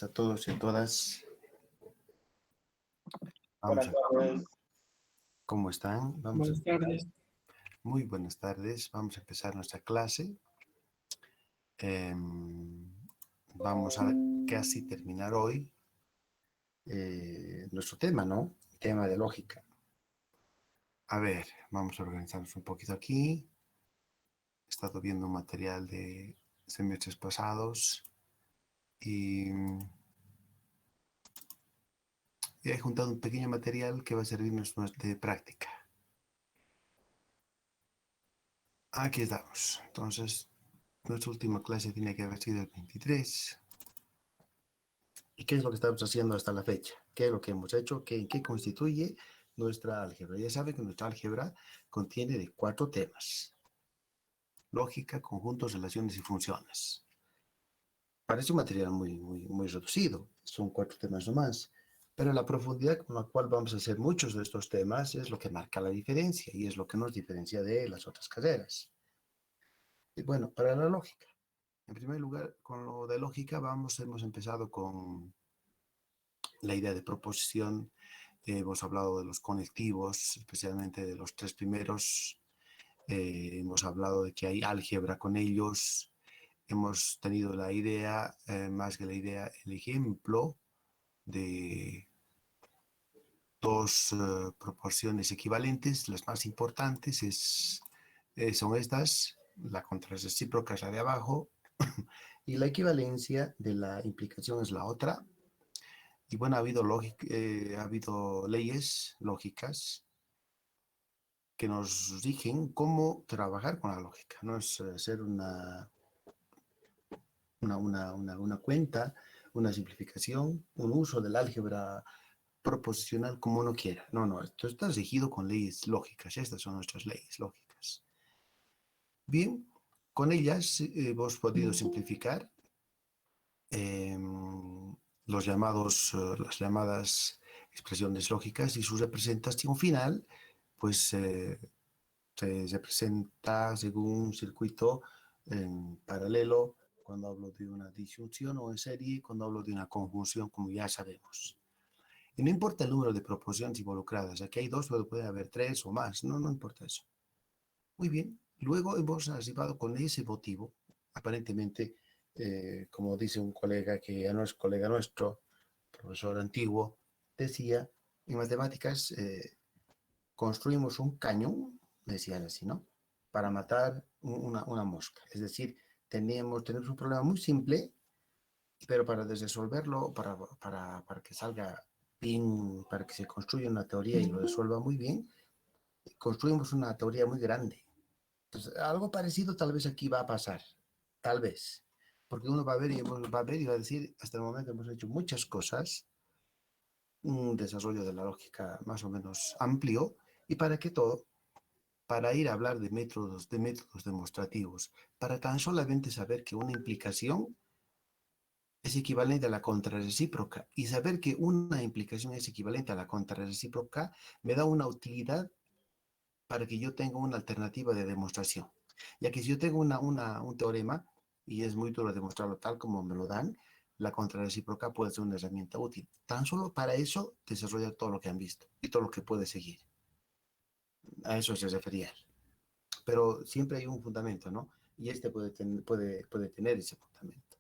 A todos y a todas. Buenas tardes. ¿Cómo están? Buenas tardes. Muy buenas tardes. Vamos a empezar nuestra clase. Vamos a casi terminar hoy nuestro tema, ¿no? El tema de lógica. A ver, vamos a organizarnos un poquito aquí. He estado viendo material de semestres pasados y he juntado un pequeño material que va a servirnos de práctica. Aquí estamos. Entonces, nuestra última clase tiene que haber sido el 23. ¿Y qué es lo que estamos haciendo hasta la fecha? ¿Qué es lo que hemos hecho? ¿Qué constituye nuestra álgebra? Ya saben que nuestra álgebra contiene de 4 temas. Lógica, conjuntos, relaciones y funciones. Parece un material muy reducido. Son 4 temas nomás. Pero la profundidad con la cual vamos a hacer muchos de estos temas es lo que marca la diferencia y es lo que nos diferencia de las otras carreras. Y bueno, para la lógica. En primer lugar, con lo de lógica hemos empezado con la idea de proposición. Hemos hablado de los conectivos, especialmente de los 3 primeros. Hemos hablado de que hay álgebra con ellos. Hemos tenido la idea, más que la idea, el ejemplo de 2 proporciones equivalentes. Las más importantes son estas. La contrarrecíproca es la de abajo y la equivalencia de la implicación es la otra. Y bueno, ha habido leyes lógicas que nos rigen cómo trabajar con la lógica. No es hacer una cuenta, una simplificación, un uso del álgebra proposicional como uno quiera. No, esto está regido con leyes lógicas. Estas son nuestras leyes lógicas. Bien, con ellas hemos podido simplificar las llamadas expresiones lógicas y su representación final, pues se representa según un circuito en paralelo cuando hablo de una disyunción o en serie cuando hablo de una conjunción, como ya sabemos. Y no importa el número de proporciones involucradas, aquí hay 2, pero puede haber 3 o más, no importa eso. Muy bien, luego hemos arribado con ese motivo, aparentemente, como dice un colega que ya no es colega nuestro, profesor antiguo, decía, en matemáticas construimos un cañón, decían así, ¿no? Para matar una mosca. Es decir, tenemos un problema muy simple, pero para resolverlo, para que salga bien, para que se construya una teoría y lo resuelva muy bien, construimos una teoría muy grande. Entonces, algo parecido tal vez aquí va a pasar, tal vez, porque uno va a ver y va a decir, hasta el momento hemos hecho muchas cosas, un desarrollo de la lógica más o menos amplio, ¿y para qué todo? Para ir a hablar de métodos demostrativos, para tan solamente saber que una implicación es equivalente a la contrarrecíproca y saber que una implicación es equivalente a la contrarrecíproca me da una utilidad para que yo tenga una alternativa de demostración. Ya que si yo tengo un teorema y es muy duro demostrarlo tal como me lo dan, la contrarrecíproca puede ser una herramienta útil. Tan solo para eso desarrollar todo lo que han visto y todo lo que puede seguir. A eso se refería. Pero siempre hay un fundamento, ¿no? Y este puede tener ese fundamento.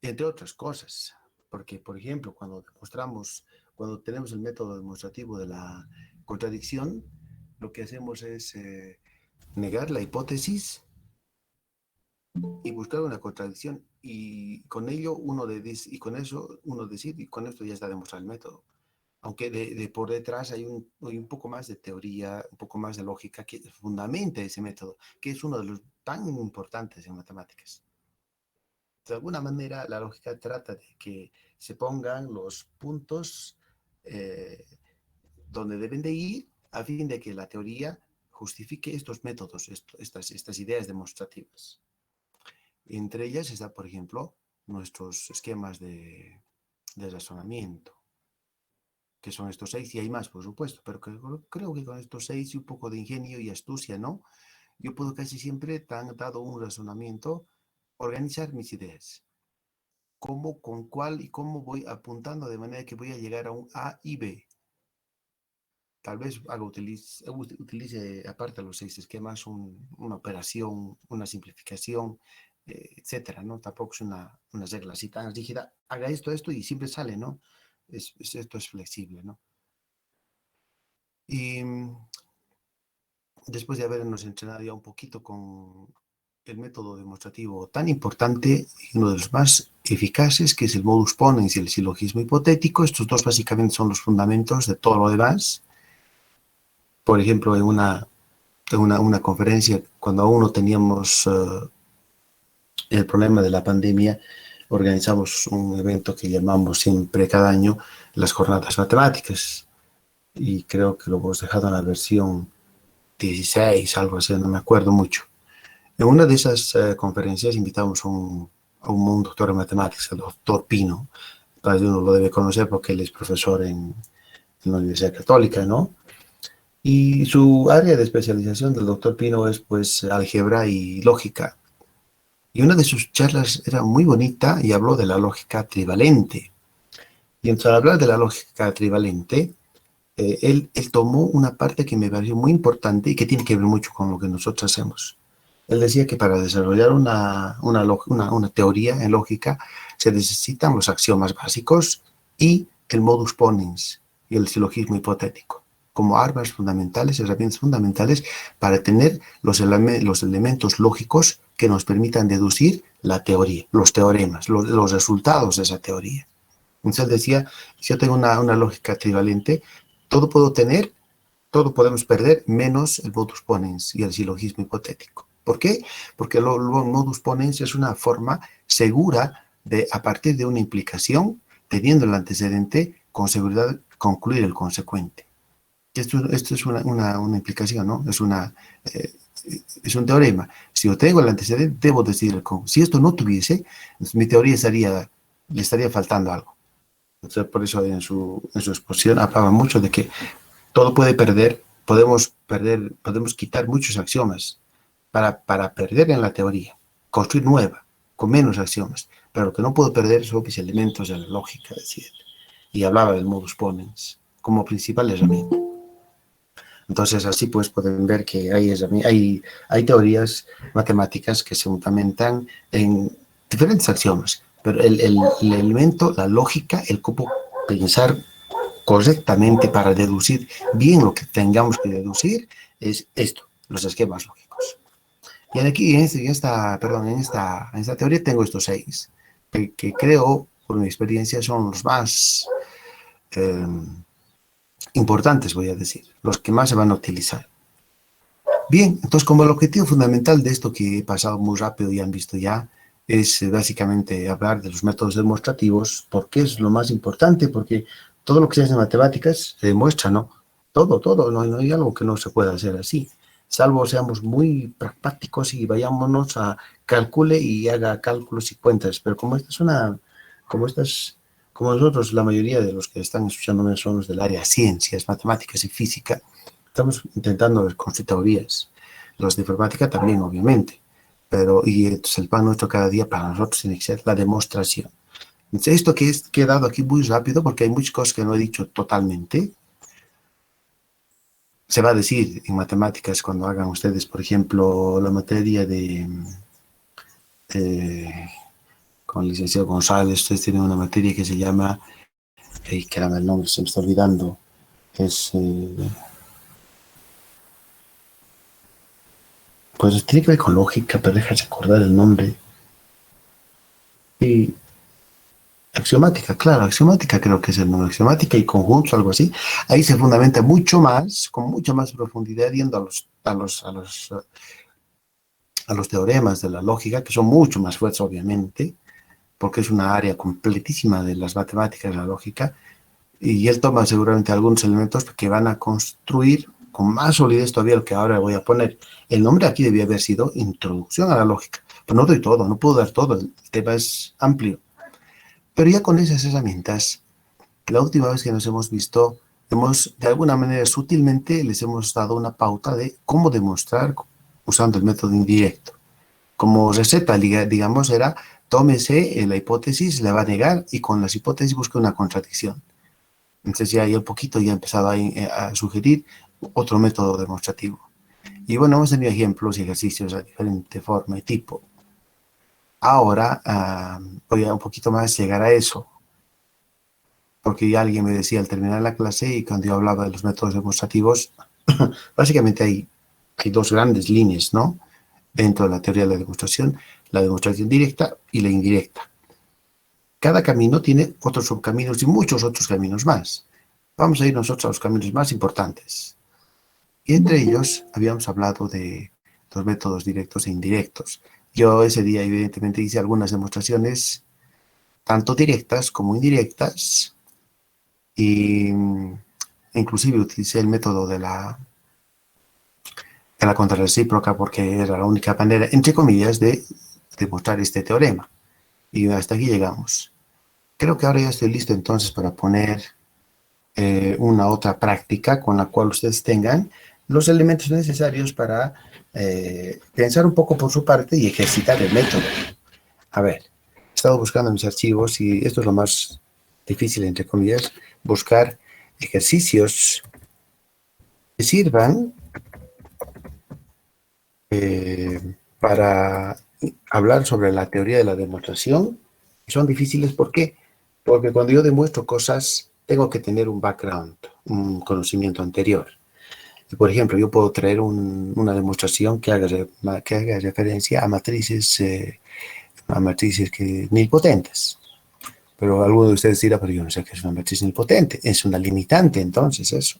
Entre otras cosas, porque, por ejemplo, cuando tenemos el método demostrativo de la contradicción, lo que hacemos es negar la hipótesis y buscar una contradicción y con ello y con eso uno decide y con esto ya está demostrado el método. Aunque por detrás hay un poco más de teoría, un poco más de lógica que fundamenta ese método, que es uno de los tan importantes en matemáticas. De alguna manera, la lógica trata de que se pongan los puntos donde deben de ir a fin de que la teoría justifique estos métodos, estas ideas demostrativas. Entre ellas está, por ejemplo, nuestros esquemas de razonamiento, que son estos 6, y hay más, por supuesto, pero creo que con estos 6 y un poco de ingenio y astucia, ¿no? Yo puedo casi siempre, dado un razonamiento, organizar mis ideas. cómo, con cuál y cómo voy apuntando de manera que voy a llegar a un A y B. Tal vez utilice aparte de los 6 esquemas, una operación, una simplificación, etcétera, ¿no? Tampoco es una regla así tan rígida. Haga esto y siempre sale, ¿no? Esto es flexible, ¿no? Y después de habernos entrenado ya un poquito con el método demostrativo tan importante y uno de los más eficaces, que es el modus ponens y el silogismo hipotético, estos dos básicamente son los fundamentos de todo lo demás. Por ejemplo, en una conferencia, cuando aún no teníamos el problema de la pandemia, organizamos un evento que llamamos siempre cada año las jornadas matemáticas. Y creo que lo hemos dejado en la versión 16, algo así, no me acuerdo mucho. En una de esas conferencias invitamos a un doctor de matemáticas, el doctor Pino. Uno lo debe conocer porque él es profesor en la Universidad Católica, ¿no? Y su área de especialización del doctor Pino es, pues, álgebra y lógica. Y una de sus charlas era muy bonita y habló de la lógica trivalente. Y entonces, al hablar de la lógica trivalente, él tomó una parte que me pareció muy importante y que tiene que ver mucho con lo que nosotros hacemos. Él decía que para desarrollar una teoría en lógica se necesitan los axiomas básicos y el modus ponens y el silogismo hipotético como armas fundamentales, herramientas fundamentales para tener los elementos lógicos que nos permitan deducir la teoría, los teoremas, los resultados de esa teoría. Entonces él decía, si yo tengo una lógica trivalente, todo puedo tener, todo podemos perder, menos el modus ponens y el silogismo hipotético. ¿Por qué? Porque el modus ponens es una forma segura de, a partir de una implicación, teniendo el antecedente, con seguridad concluir el consecuente. Esto es una implicación, ¿no? Es un teorema. Si yo tengo el antecedente, debo decir, si esto no tuviese, mi teoría le estaría faltando algo. Entonces, por eso en su exposición hablaba mucho de que todo puede perder, podemos quitar muchos axiomas para perder en la teoría, construir nueva, con menos axiomas. Pero lo que no puedo perder son mis elementos de la lógica, decía él. Y hablaba del modus ponens como principal herramienta. Entonces, así pues pueden ver que hay teorías matemáticas que se fundamentan en diferentes axiomas, pero el elemento, la lógica, el cómo pensar correctamente para deducir bien lo que tengamos que deducir es esto, los esquemas lógicos. Y aquí, en esta teoría tengo estos 6, que creo, por mi experiencia, son los más importantes, voy a decir, los que más se van a utilizar. Bien, entonces como el objetivo fundamental de esto que he pasado muy rápido y han visto ya, es básicamente hablar de los métodos demostrativos, porque es lo más importante, porque todo lo que se hace en matemáticas se demuestra, ¿no? Todo, no hay algo que no se pueda hacer así, salvo seamos muy pragmáticos y vayámonos a calcule y haga cálculos y cuentas, pero como nosotros, la mayoría de los que están escuchándome son los del área ciencias, matemáticas y física, estamos intentando construir teorías. Los de informática también, obviamente. Y entonces el pan nuestro cada día para nosotros tiene que ser la demostración. Entonces, esto que he dado aquí muy rápido, porque hay muchas cosas que no he dicho totalmente. Se va a decir en matemáticas cuando hagan ustedes, por ejemplo, la materia con el licenciado González, ustedes tienen una materia que se llama, caramba, el nombre se me está olvidando, es... pues tiene que ver con lógica, pero déjame acordar el nombre. Y axiomática, claro, axiomática creo que es el nombre, axiomática y conjuntos, algo así. Ahí se fundamenta mucho más, con mucha más profundidad, yendo a los teoremas de la lógica, que son mucho más fuertes, obviamente, porque es una área completísima de las matemáticas de la lógica, y él toma seguramente algunos elementos que van a construir con más solidez todavía lo que ahora voy a poner. El nombre aquí debía haber sido Introducción a la Lógica, pero no doy todo, no puedo dar todo, el tema es amplio. Pero ya con esas herramientas, la última vez que nos hemos visto, de alguna manera sutilmente les hemos dado una pauta de cómo demostrar usando el método indirecto. Como receta, digamos, era tómese la hipótesis, le va a negar y con las hipótesis busca una contradicción. Entonces ya un poquito ya he empezado a sugerir otro método demostrativo. Y bueno, hemos tenido ejemplos y ejercicios de diferente forma y tipo. Ahora voy a un poquito más llegar a eso, porque ya alguien me decía al terminar la clase y cuando yo hablaba de los métodos demostrativos, básicamente hay dos grandes líneas, ¿no? Dentro de la teoría de la demostración directa y la indirecta. Cada camino tiene otros subcaminos y muchos otros caminos más. Vamos a ir nosotros a los caminos más importantes. Y entre ellos habíamos hablado de los métodos directos e indirectos. Yo ese día evidentemente hice algunas demostraciones, tanto directas como indirectas, y inclusive utilicé el método de la contrarrecíproca porque era la única manera, entre comillas, de demostrar este teorema. Y hasta aquí llegamos. Creo que ahora ya estoy listo entonces para poner una otra práctica con la cual ustedes tengan los elementos necesarios para pensar un poco por su parte y ejercitar el método. A ver, he estado buscando mis archivos y esto es lo más difícil, entre comillas, buscar ejercicios que sirvan para hablar sobre la teoría de la demostración. Son difíciles, ¿por qué? Porque cuando yo demuestro cosas, tengo que tener un background, un conocimiento anterior. Y por ejemplo, yo puedo traer una demostración que haga referencia a matrices nilpotentes. Pero alguno de ustedes dirá, pero yo no sé qué es una matriz nilpotente. Es una limitante, entonces, eso.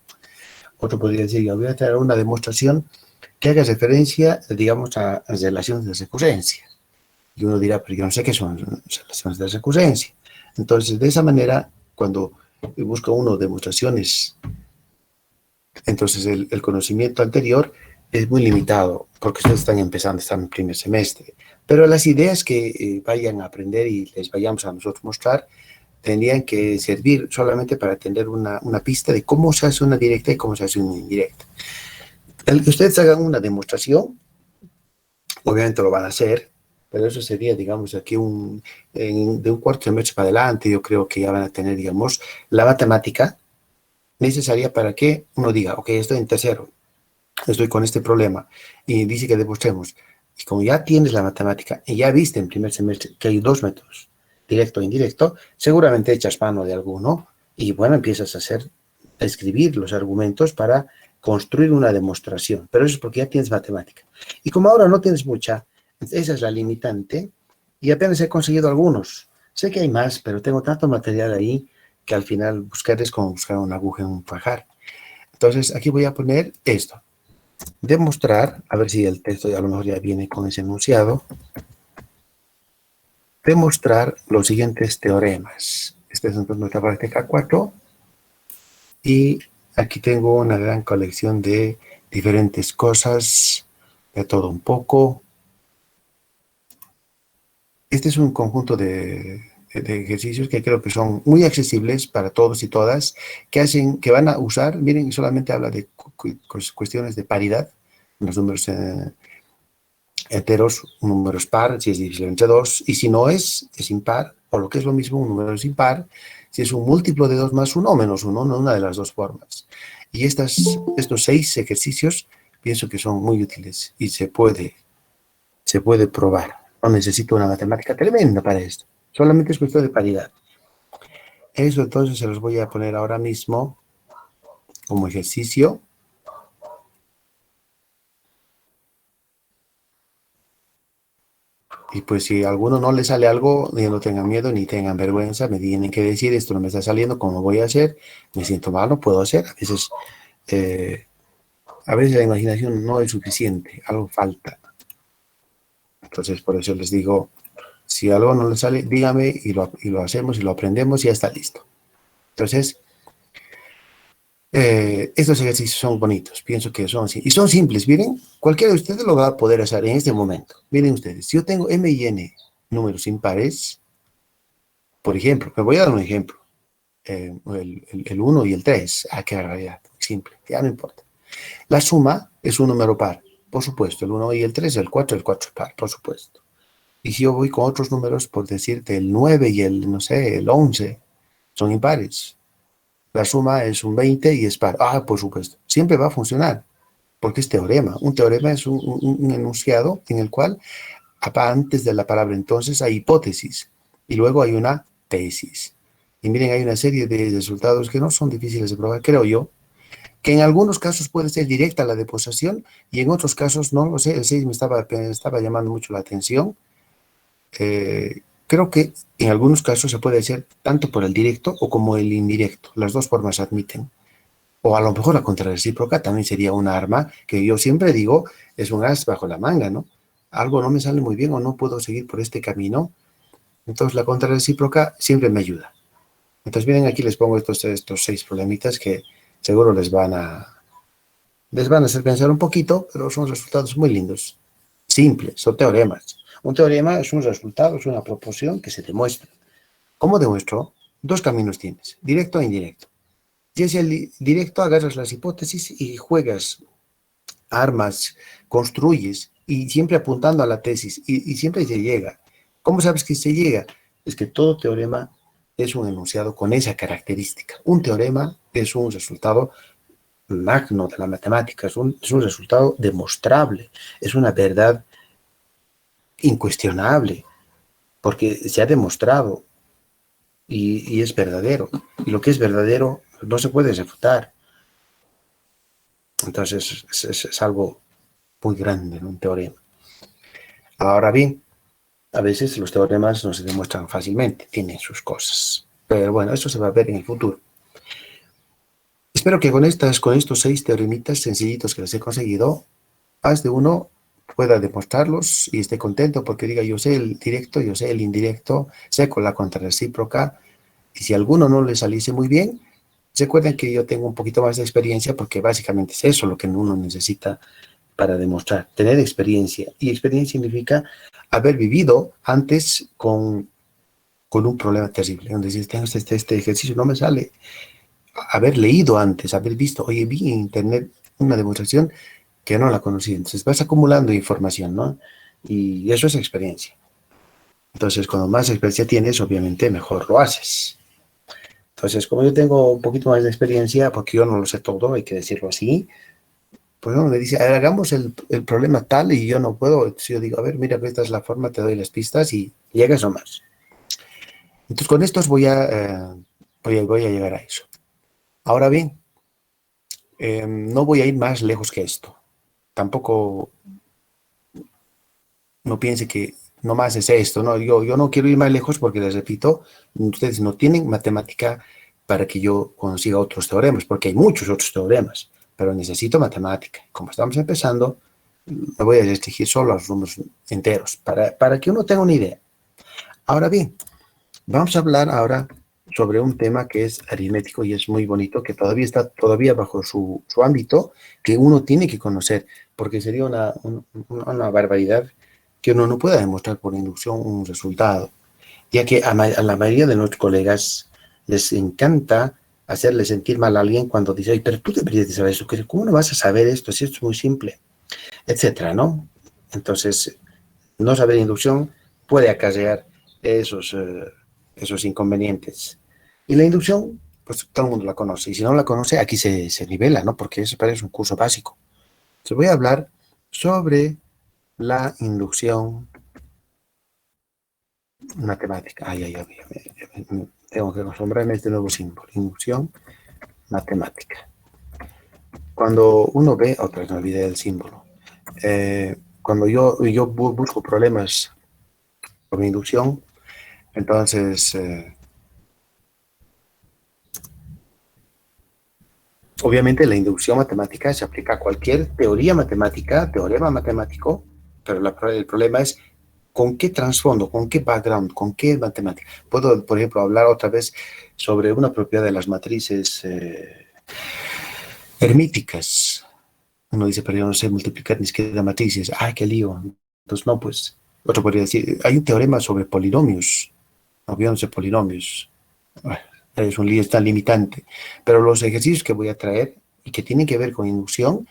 Otro podría decir, yo voy a traer una demostración que haga referencia, digamos, a relaciones de recurrencia. Y uno dirá, pero yo no sé qué son relaciones de recurrencia. Entonces, de esa manera, cuando busca uno demostraciones, entonces el conocimiento anterior es muy limitado, porque ustedes están empezando, están en primer semestre. Pero las ideas que vayan a aprender y les vayamos a nosotros mostrar, tendrían que servir solamente para tener una pista de cómo se hace una directa y cómo se hace una indirecta. El que ustedes hagan una demostración, obviamente lo van a hacer, pero eso sería, digamos, aquí de un cuarto semestre para adelante, yo creo que ya van a tener, digamos, la matemática necesaria para que uno diga, ok, estoy en tercero, estoy con este problema, y dice que demostremos. Y como ya tienes la matemática, y ya viste en primer semestre que hay dos métodos, directo e indirecto, seguramente echas mano de alguno, y bueno, empiezas a escribir los argumentos para construir una demostración, pero eso es porque ya tienes matemática. Y como ahora no tienes mucha, esa es la limitante, y apenas he conseguido algunos. Sé que hay más, pero tengo tanto material ahí que al final buscar es como buscar una aguja en un pajar. Entonces, aquí voy a poner esto. Demostrar, a ver si el texto a lo mejor ya viene con ese enunciado. Demostrar los siguientes teoremas. Esta es entonces nuestra práctica 4. Y aquí tengo una gran colección de diferentes cosas, de todo un poco. Este es un conjunto de ejercicios que creo que son muy accesibles para todos y todas, que van a usar, miren, solamente habla de cuestiones de paridad, los números enteros, un número es par, si es divisible entre 2, y si no es impar, o lo que es lo mismo, un número es impar, si es un múltiplo de 2 más 1 o menos 1, no una de las dos formas. Y estos 6 ejercicios pienso que son muy útiles y se puede probar. No necesito una matemática tremenda para esto. Solamente es cuestión de paridad. Eso entonces se los voy a poner ahora mismo como ejercicio. Y pues si a alguno no le sale algo, ni no tengan miedo ni tengan vergüenza, me tienen que decir, esto no me está saliendo, ¿cómo voy a hacer? Me siento mal, no puedo hacer. A veces la imaginación no es suficiente, algo falta. Entonces por eso les digo, si algo no le sale, dígame y lo hacemos y lo aprendemos y ya está listo. Entonces, estos ejercicios son bonitos, pienso que son y son simples. Miren, cualquiera de ustedes lo va a poder hacer en este momento. Miren ustedes, si yo tengo m y n números impares, por ejemplo, me voy a dar un ejemplo, el 1 y el 3, qué barbaridad, simple, ya no importa. La suma es un número par, por supuesto, el 1 y el 3, el 4 es par, por supuesto. Y si yo voy con otros números, por decirte, el 9 y el, no sé, el 11, son impares. La suma es un 20 y es par. Ah, por supuesto, siempre va a funcionar, porque es teorema. Un teorema es un enunciado en el cual, antes de la palabra entonces, hay hipótesis y luego hay una tesis. Y miren, hay una serie de resultados que no son difíciles de probar, creo yo, que en algunos casos puede ser directa la deposición y en otros casos no lo sé. El 6 me estaba llamando mucho la atención. Creo que en algunos casos se puede hacer tanto por el directo o como el indirecto. Las dos formas se admiten. O a lo mejor la contrarrecíproca también sería una arma que yo siempre digo es un as bajo la manga, ¿no? Algo no me sale muy bien o no puedo seguir por este camino. Entonces la contrarrecíproca siempre me ayuda. Entonces miren, aquí les pongo estos 6 problemitas que seguro les van a hacer pensar un poquito, pero son resultados muy lindos. Simples, son teoremas. Un teorema es un resultado, es una proporción que se demuestra. ¿Cómo demuestro? Dos caminos tienes, directo e indirecto. Si es el directo, agarras las hipótesis y juegas armas, construyes, y siempre apuntando a la tesis, y siempre se llega. ¿Cómo sabes que se llega? Es que todo teorema es un enunciado con esa característica. Un teorema es un resultado magno de la matemática, es un resultado demostrable, es una verdad incuestionable, porque se ha demostrado y es verdadero. Y lo que es verdadero no se puede refutar. Entonces es algo muy grande, ¿no? Un teorema. Ahora bien, a veces los teoremas no se demuestran fácilmente, tienen sus cosas. Pero bueno, eso se va a ver en el futuro. Espero que con estos 6 teoremitas sencillitos que les he conseguido, más de uno pueda demostrarlos y esté contento porque diga, yo sé el directo, yo sé el indirecto, sé con la contrarrecíproca, y si a alguno no le saliese muy bien, recuerden que yo tengo un poquito más de experiencia porque básicamente es eso lo que uno necesita para demostrar, tener experiencia. Y experiencia significa haber vivido antes con un problema terrible, donde dices, este ejercicio no me sale. Haber leído antes, haber visto, oye, vi en internet una demostración que no la conocí. Entonces vas acumulando información, ¿no? Y eso es experiencia. Entonces, cuando más experiencia tienes, obviamente mejor lo haces. Entonces, como yo tengo un poquito más de experiencia, porque yo no lo sé todo, hay que decirlo así, pues uno me dice, a ver, hagamos el problema tal y yo no puedo. Si yo digo, a ver, mira, esta es la forma, te doy las pistas y llegas nomás. Entonces, con estos voy a llegar a eso. Ahora bien, no voy a ir más lejos que esto. Tampoco no piense que nomás es esto, ¿no? Yo no quiero ir más lejos porque, les repito, ustedes no tienen matemática para que yo consiga otros teoremas, porque hay muchos otros teoremas, pero necesito matemática. Como estamos empezando, me voy a restringir solo a los números enteros, para que uno tenga una idea. Ahora bien, vamos a hablar ahora sobre un tema que es aritmético y es muy bonito, que todavía está bajo su ámbito, que uno tiene que conocer, porque sería una barbaridad que uno no pueda demostrar por inducción un resultado, ya que a la mayoría de nuestros colegas les encanta hacerle sentir mal a alguien cuando dice, pero tú deberías de saber eso, ¿cómo no vas a saber esto? Si esto es muy simple, etcétera, ¿no? Entonces, no saber inducción puede acarrear esos inconvenientes. Y la inducción, pues todo el mundo la conoce. Y si no la conoce, aquí se nivela, ¿no? Porque eso parece un curso básico. Entonces voy a hablar sobre la inducción matemática. Tengo que acostumbrarme a este nuevo símbolo. Inducción matemática. Cuando uno ve, otra vez me olvidé del símbolo. Cuando yo busco problemas por inducción, entonces, obviamente la inducción matemática se aplica a cualquier teoría matemática, teorema matemático, pero el problema es con qué trasfondo, con qué background, con qué matemática. Puedo, por ejemplo, hablar otra vez sobre una propiedad de las matrices hermíticas. Uno dice, pero yo no sé multiplicar ni siquiera matrices. ¡Ay, qué lío! Entonces, no, pues, otro podría decir, hay un teorema sobre polinomios. No, yo no sé polinomios. Es un lío tan limitante. Pero los ejercicios que voy a traer y que tienen que ver con inducción,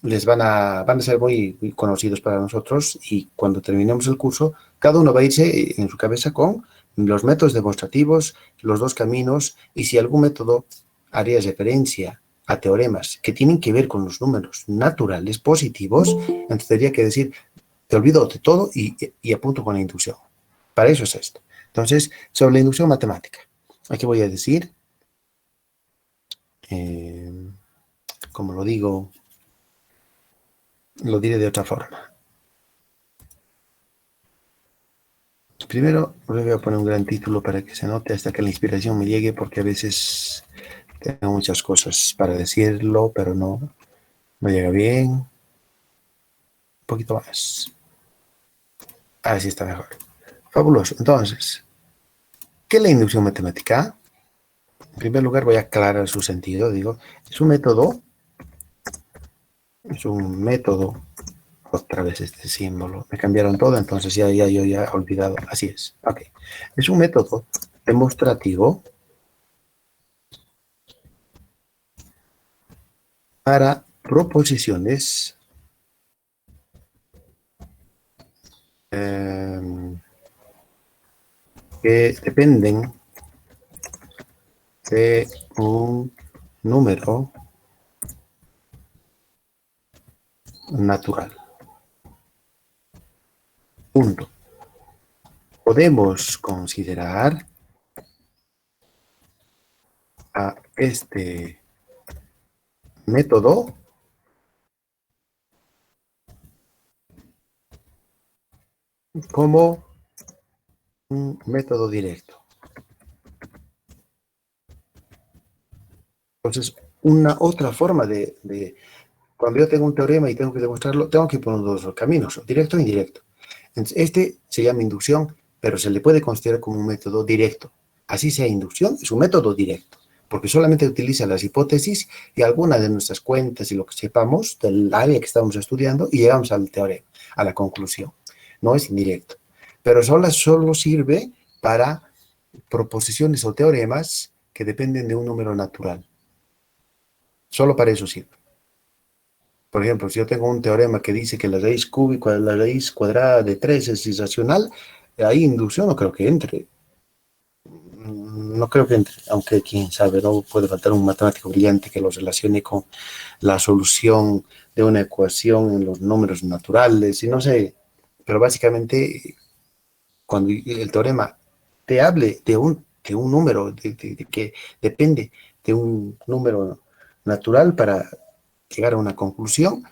van a ser muy conocidos para nosotros, y cuando terminemos el curso, cada uno va a irse en su cabeza con los métodos demostrativos, los dos caminos, y si algún método haría referencia a teoremas que tienen que ver con los números naturales positivos, entonces tendría que decir, te olvido de todo y apunto con la inducción. Para eso es esto. Entonces, sobre la inducción matemática, aquí voy a decir, eh, como lo digo, lo diré de otra forma. Primero, voy a poner un gran título para que se note hasta que la inspiración me llegue, porque a veces tengo muchas cosas para decirlo, pero no llega bien. Un poquito más. Así está mejor. Fabuloso. Entonces, ¿qué es la inducción matemática? En primer lugar, voy a aclarar su sentido. Digo, es un método, otra vez este símbolo, me cambiaron todo, entonces yo ya he olvidado. Así es. Ok. Es un método demostrativo para proposiciones que dependen de un número natural. Punto. Podemos considerar a este método como un método directo. Entonces, una otra forma cuando yo tengo un teorema y tengo que demostrarlo, tengo que poner dos caminos, directo e indirecto. Entonces, este se llama inducción, pero se le puede considerar como un método directo. Así sea inducción, es un método directo, porque solamente utiliza las hipótesis y algunas de nuestras cuentas y lo que sepamos del área que estamos estudiando y llegamos al teorema, a la conclusión. No es indirecto, pero solo sirve para proposiciones o teoremas que dependen de un número natural. Solo para eso sirve. Por ejemplo, si yo tengo un teorema que dice que la raíz cúbica de la raíz cuadrada de 3 es irracional, ahí inducción no creo que entre. No creo que entre, aunque quién sabe, no puede faltar un matemático brillante que lo relacione con la solución de una ecuación en los números naturales, y no sé, pero básicamente cuando el teorema te hable de un número de que depende de un número natural para llegar a una conclusión,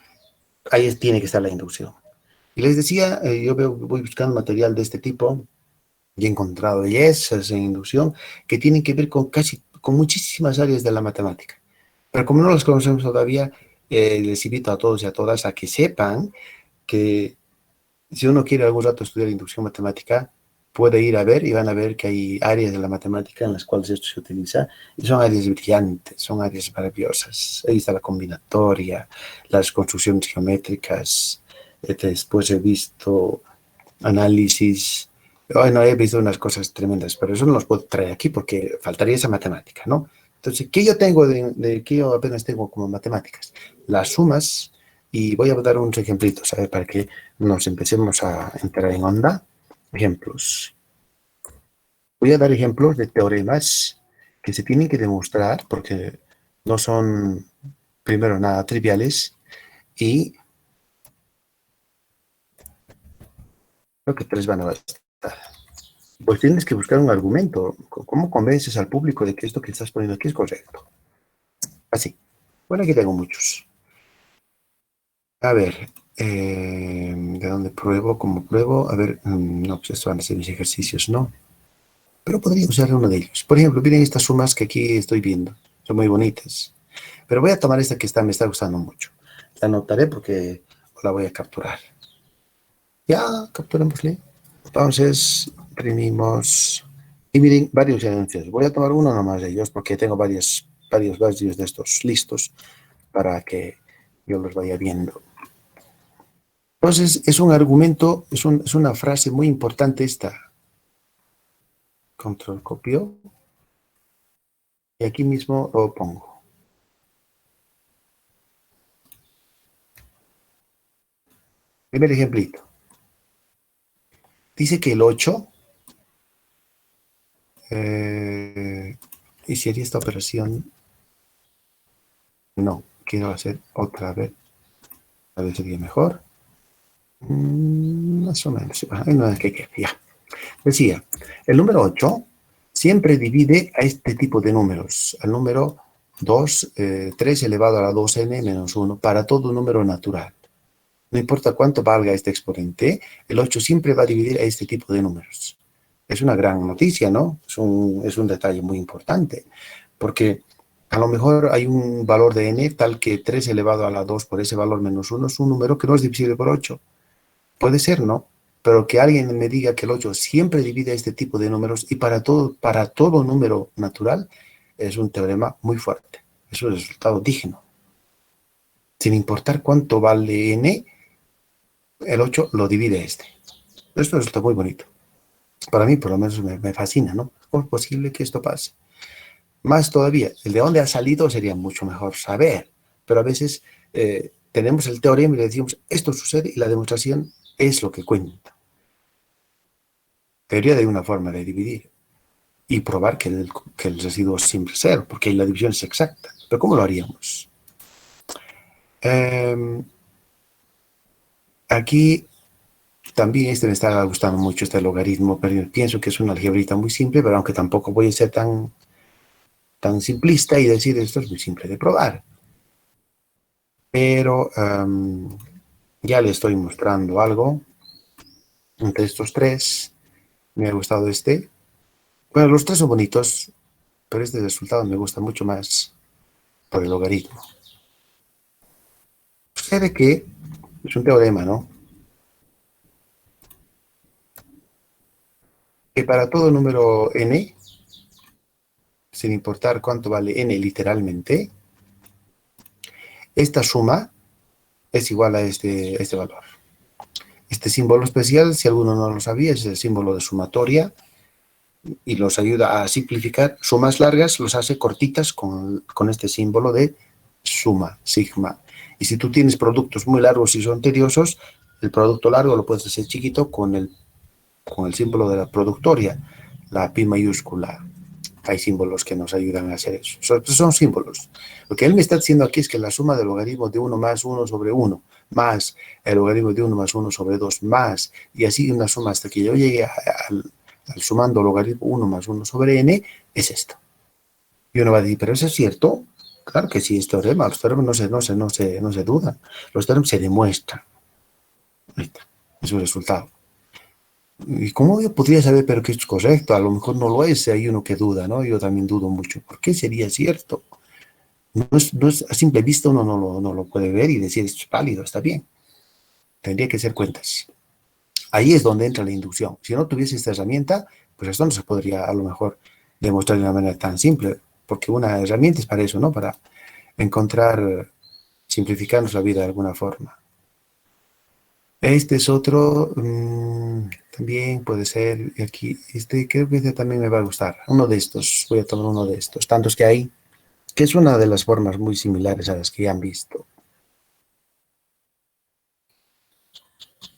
ahí tiene que estar la inducción. Y les decía, voy buscando material de este tipo y he encontrado bellezas en inducción que tienen que ver con muchísimas áreas de la matemática. Pero como no las conocemos todavía, les invito a todos y a todas a que sepan que si uno quiere algún rato estudiar inducción matemática, puede ir a ver y van a ver que hay áreas de la matemática en las cuales esto se utiliza y son áreas brillantes, son áreas maravillosas. Ahí está la combinatoria, las construcciones geométricas. Después he visto análisis. Bueno, he visto unas cosas tremendas, pero eso no los puedo traer aquí porque faltaría esa matemática, ¿no? Entonces, ¿qué yo tengo qué yo apenas tengo como matemáticas? Las sumas, y voy a dar unos ejemplitos, ¿sabes? Para que nos empecemos a entrar en onda. Ejemplos. Voy a dar ejemplos de teoremas que se tienen que demostrar porque no son, primero, nada triviales, y creo que tres van a bastar. Pues tienes que buscar un argumento. ¿Cómo convences al público de que esto que estás poniendo aquí es correcto? Así. Bueno, aquí tengo muchos. A ver, ¿de dónde pruebo? ¿Cómo pruebo? A ver, no, pues esto van a ser mis ejercicios, ¿no? Pero podría usar uno de ellos. Por ejemplo, miren estas sumas que aquí estoy viendo. Son muy bonitas. Pero voy a tomar esta que me está gustando mucho. La anotaré porque la voy a capturar. Ya, capturémosle. Entonces, imprimimos. Y miren, varios enunciados. Voy a tomar uno nomás de ellos porque tengo varios de estos listos para que yo los vaya viendo. Entonces, es un argumento, es una frase muy importante esta. Control copio. Y aquí mismo lo pongo. Primer ejemplito. Dice que el 8, y si haría esta operación, no, quiero hacer otra vez, a ver sería mejor. Más o menos, no es que ya. Decía, el número 8 siempre divide a este tipo de números, al número 2, 3 elevado a la 2n menos 1, para todo número natural. No importa cuánto valga este exponente, el 8 siempre va a dividir a este tipo de números. Es una gran noticia, ¿no? Es un detalle muy importante, porque a lo mejor hay un valor de n tal que 3 elevado a la 2 por ese valor menos 1 es un número que no es divisible por 8. Puede ser, ¿no? Pero que alguien me diga que el 8 siempre divide a este tipo de números y para todo número natural es un teorema muy fuerte. Es un resultado digno. Sin importar cuánto vale n, el 8 lo divide este. Esto resulta muy bonito. Para mí, por lo menos, me fascina, ¿no? ¿Cómo es posible que esto pase? Más todavía, el de dónde ha salido sería mucho mejor saber, pero a veces tenemos el teorema y le decimos, esto sucede y la demostración es lo que cuenta. Debería de una forma de dividir y probar que el residuo es siempre cero, porque ahí la división es exacta. Pero ¿cómo lo haríamos? Aquí también me está gustando mucho este logaritmo, pero pienso que es una algebrita muy simple, pero aunque tampoco voy a ser tan simplista y decir esto es muy simple de probar. Pero ya le estoy mostrando algo. Entre estos tres, me ha gustado este. Bueno, los tres son bonitos, pero este resultado me gusta mucho más por el logaritmo. Sucede que es un teorema, ¿no? Que para todo número n, sin importar cuánto vale n literalmente, esta suma es igual a este valor. Este símbolo especial, si alguno no lo sabía, es el símbolo de sumatoria y los ayuda a simplificar. Sumas largas los hace cortitas con este símbolo de suma, sigma. Y si tú tienes productos muy largos y son tediosos, el producto largo lo puedes hacer chiquito con el símbolo de la productoria, la pi mayúscula. Hay símbolos que nos ayudan a hacer eso. Son símbolos. Lo que él me está diciendo aquí es que la suma del logaritmo de 1 más 1 sobre 1 más el logaritmo de 1 más 1 sobre 2 más, y así una suma hasta que yo llegue al sumando logaritmo 1 más 1 sobre n, es esto. Y uno va a decir, ¿pero eso es cierto? Claro que sí, es teorema. Los teoremas no se dudan. Los teoremas se demuestran. Ahí está. Es un resultado. ¿Y cómo yo podría saber pero que esto es correcto? A lo mejor no lo es, hay uno que duda, ¿no? Yo también dudo mucho. ¿Por qué sería cierto? No es a simple vista uno no lo puede ver y decir esto es válido, está bien. Tendría que hacer cuentas. Ahí es donde entra la inducción. Si no tuviese esta herramienta, pues esto no se podría a lo mejor demostrar de una manera tan simple, porque una herramienta es para eso, ¿no? Para encontrar, simplificarnos la vida de alguna forma. Este es otro, también puede ser, aquí, creo que este también me va a gustar. Uno de estos, voy a tomar uno de estos, tantos que hay, que es una de las formas muy similares a las que ya han visto.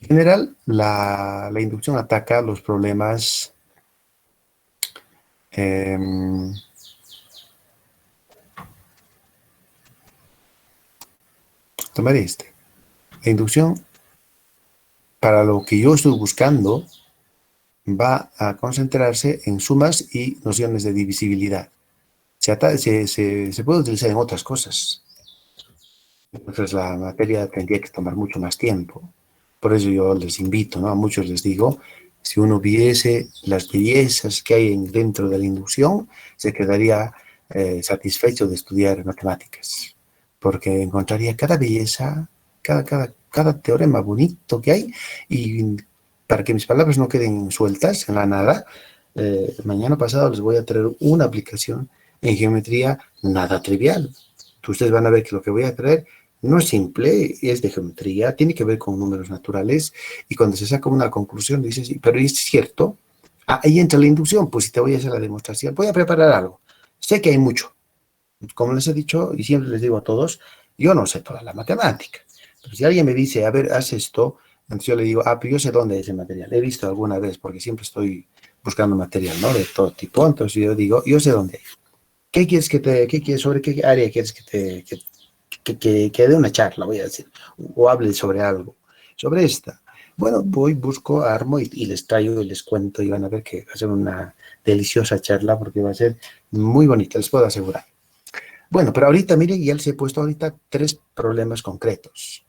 En general, la inducción ataca los problemas tomaré este. La inducción, para lo que yo estoy buscando, va a concentrarse en sumas y nociones de divisibilidad. Se puede utilizar en otras cosas. Entonces la materia tendría que tomar mucho más tiempo. Por eso yo les invito, ¿no? A muchos les digo, si uno viese las bellezas que hay dentro de la inducción, se quedaría satisfecho de estudiar matemáticas, porque encontraría cada belleza, cada teorema bonito que hay, y para que mis palabras no queden sueltas en la nada, mañana pasado les voy a traer una aplicación en geometría nada trivial. Ustedes van a ver que lo que voy a traer no es simple, es de geometría, tiene que ver con números naturales, y cuando se saca una conclusión dices, pero ¿es cierto? Ahí entra la inducción, pues si te voy a hacer la demostración, voy a preparar algo. Sé que hay mucho, como les he dicho y siempre les digo a todos, yo no sé toda la matemática, pero si alguien me dice, a ver, haz esto, Entonces yo le digo, pero yo sé dónde es ese material. He visto alguna vez, porque siempre estoy buscando material, ¿no? De todo tipo. Entonces yo digo, yo sé dónde. ¿Qué quieres sobre qué área quieres que dé una charla, voy a decir, o hable sobre algo? Sobre esta. Bueno, voy, busco, armo y les traigo y les cuento y van a ver que va a ser una deliciosa charla porque va a ser muy bonita, les puedo asegurar. Bueno, pero ahorita, miren, ya les he puesto ahorita 3 problemas concretos.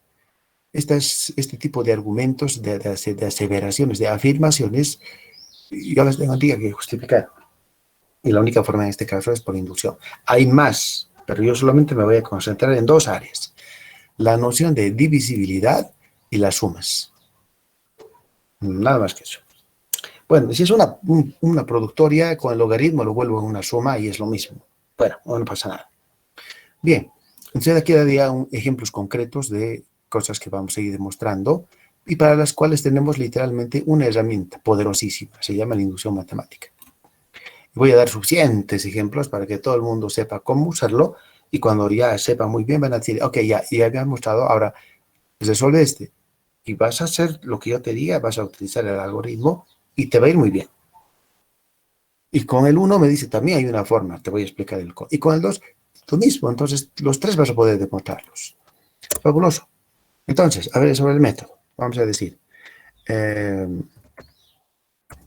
Este tipo de argumentos, de aseveraciones, de afirmaciones, yo las tengo que justificar. Y la única forma en este caso es por inducción. Hay más, pero yo solamente me voy a concentrar en 2 áreas. La noción de divisibilidad y las sumas. Nada más que eso. Bueno, si es una productoria, con el logaritmo lo vuelvo en una suma y es lo mismo. Bueno, no pasa nada. Bien, entonces aquí daría ejemplos concretos de cosas que vamos a ir demostrando y para las cuales tenemos literalmente una herramienta poderosísima, se llama la inducción matemática. Voy a dar suficientes ejemplos para que todo el mundo sepa cómo usarlo y cuando ya sepa muy bien van a decir, ok, ya había mostrado, ahora resuelve este y vas a hacer lo que yo te diga, vas a utilizar el algoritmo y te va a ir muy bien. Y con el 1 me dice, también hay una forma, te voy a explicar el código. Y con el 2, lo mismo, entonces los 3 vas a poder demostrarlos. Fabuloso. Entonces, a ver, sobre el método, vamos a decir,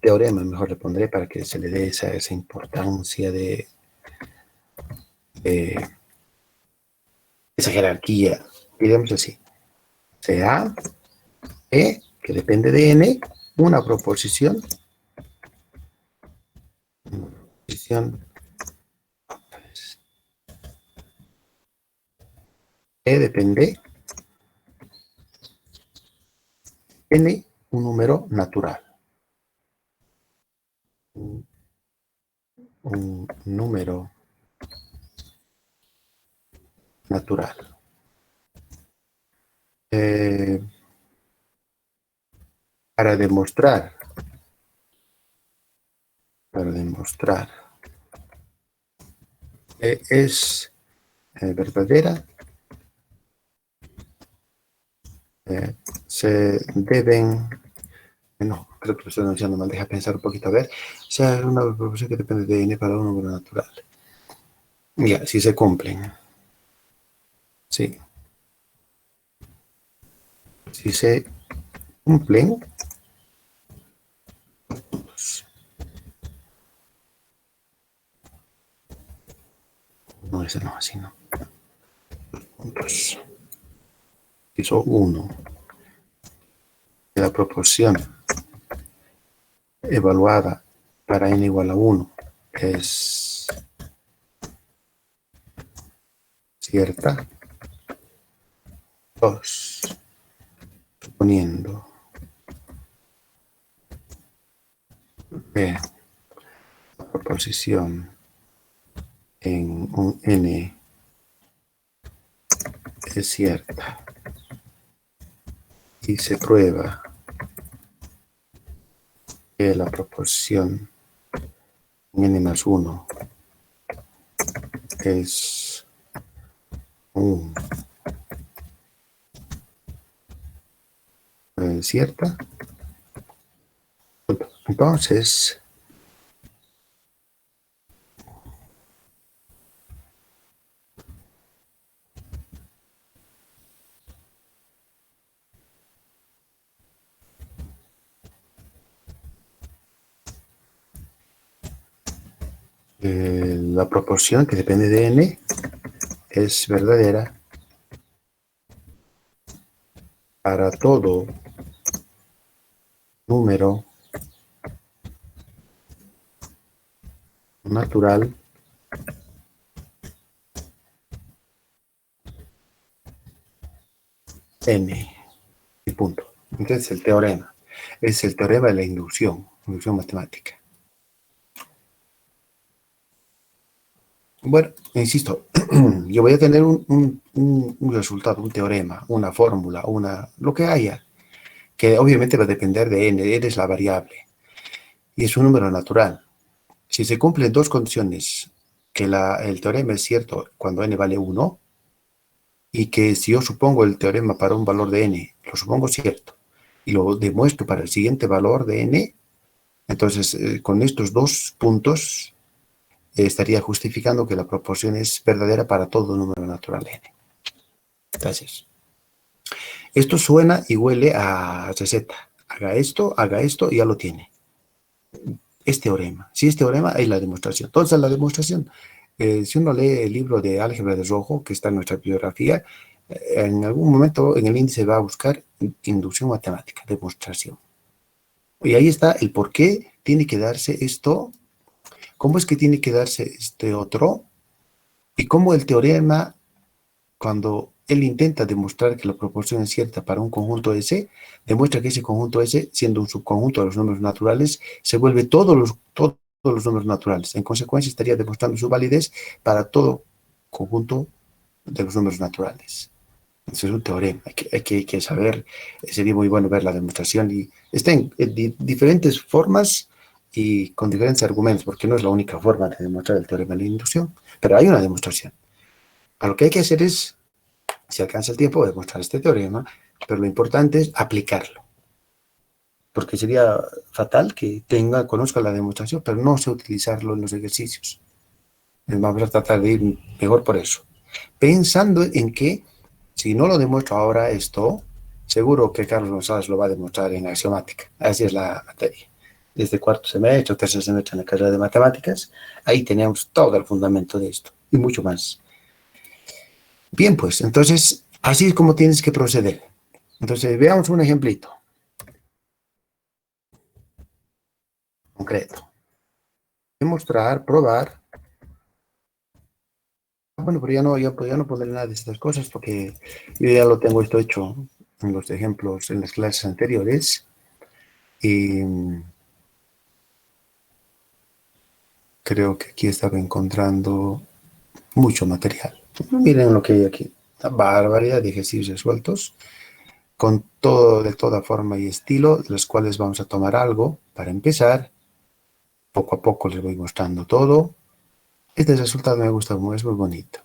teorema, mejor le pondré para que se le dé esa importancia de esa jerarquía, diremos así. Sea E, que depende de N, una proposición E depende N, un número natural. Un número natural. Para demostrar que es verdadera, se deben, no, creo que lo estoy anunciando mal, deja pensar un poquito, a ver, sea una proporción que depende de n para un número natural. Ya, si se cumplen. Sí. Si se cumplen, no, ese no, así no. Puntos. Hizo 1. La proporción evaluada para n igual a 1 es cierta. 2. Suponiendo que la proposición en un n es cierta y se prueba que la proporción en n más 1 es cierta, entonces la proporción que depende de n es verdadera para todo número natural n y punto. Entonces el teorema es el teorema de la inducción matemática. Bueno, insisto, yo voy a tener un resultado, un teorema, una fórmula, lo que haya, que obviamente va a depender de n es la variable, y es un número natural. Si se cumplen 2 condiciones, que el teorema es cierto cuando n vale 1, y que si yo supongo el teorema para un valor de n, lo supongo cierto, y lo demuestro para el siguiente valor de n, entonces con estos dos puntos estaría justificando que la proporción es verdadera para todo número natural n. Gracias. Esto suena y huele a receta. Haga esto y ya lo tiene. Es teorema. Si es teorema, hay la demostración. Entonces, la demostración, si uno lee el libro de álgebra de Rojo, que está en nuestra bibliografía, en algún momento en el índice va a buscar inducción matemática, demostración. Y ahí está el por qué tiene que darse esto, cómo es que tiene que darse este otro, y cómo el teorema, cuando él intenta demostrar que la proporción es cierta para un conjunto S, demuestra que ese conjunto S, siendo un subconjunto de los números naturales, se vuelve todos los números naturales. En consecuencia, estaría demostrando su validez para todo conjunto de los números naturales. Eso es un teorema, hay que saber, sería muy bueno ver la demostración, y está en diferentes formas y con diferentes argumentos, porque no es la única forma de demostrar el teorema de la inducción, pero hay una demostración. A lo que hay que hacer es, si alcanza el tiempo, demostrar este teorema, pero lo importante es aplicarlo, porque sería fatal que conozca la demostración, pero no sé utilizarlo en los ejercicios. Vamos a tratar de ir mejor por eso, pensando en que si no lo demuestro ahora esto, seguro que Carlos González lo va a demostrar en axiomática. Así es la materia. Desde cuarto semestre o tercer semestre en la carrera de matemáticas, ahí teníamos todo el fundamento de esto y mucho más. Bien, pues, entonces, así es como tienes que proceder. Entonces, veamos un ejemplito concreto. Demostrar, probar. Bueno, pero ya no pondré nada de estas cosas porque yo ya lo tengo esto hecho en los ejemplos en las clases anteriores. Y creo que aquí estaba encontrando mucho material. Miren lo que hay aquí. Una barbaridad de ejercicios resueltos con todo, de toda forma y estilo, de los cuales vamos a tomar algo para empezar. Poco a poco les voy mostrando todo. Este resultado me gusta mucho, es muy bonito.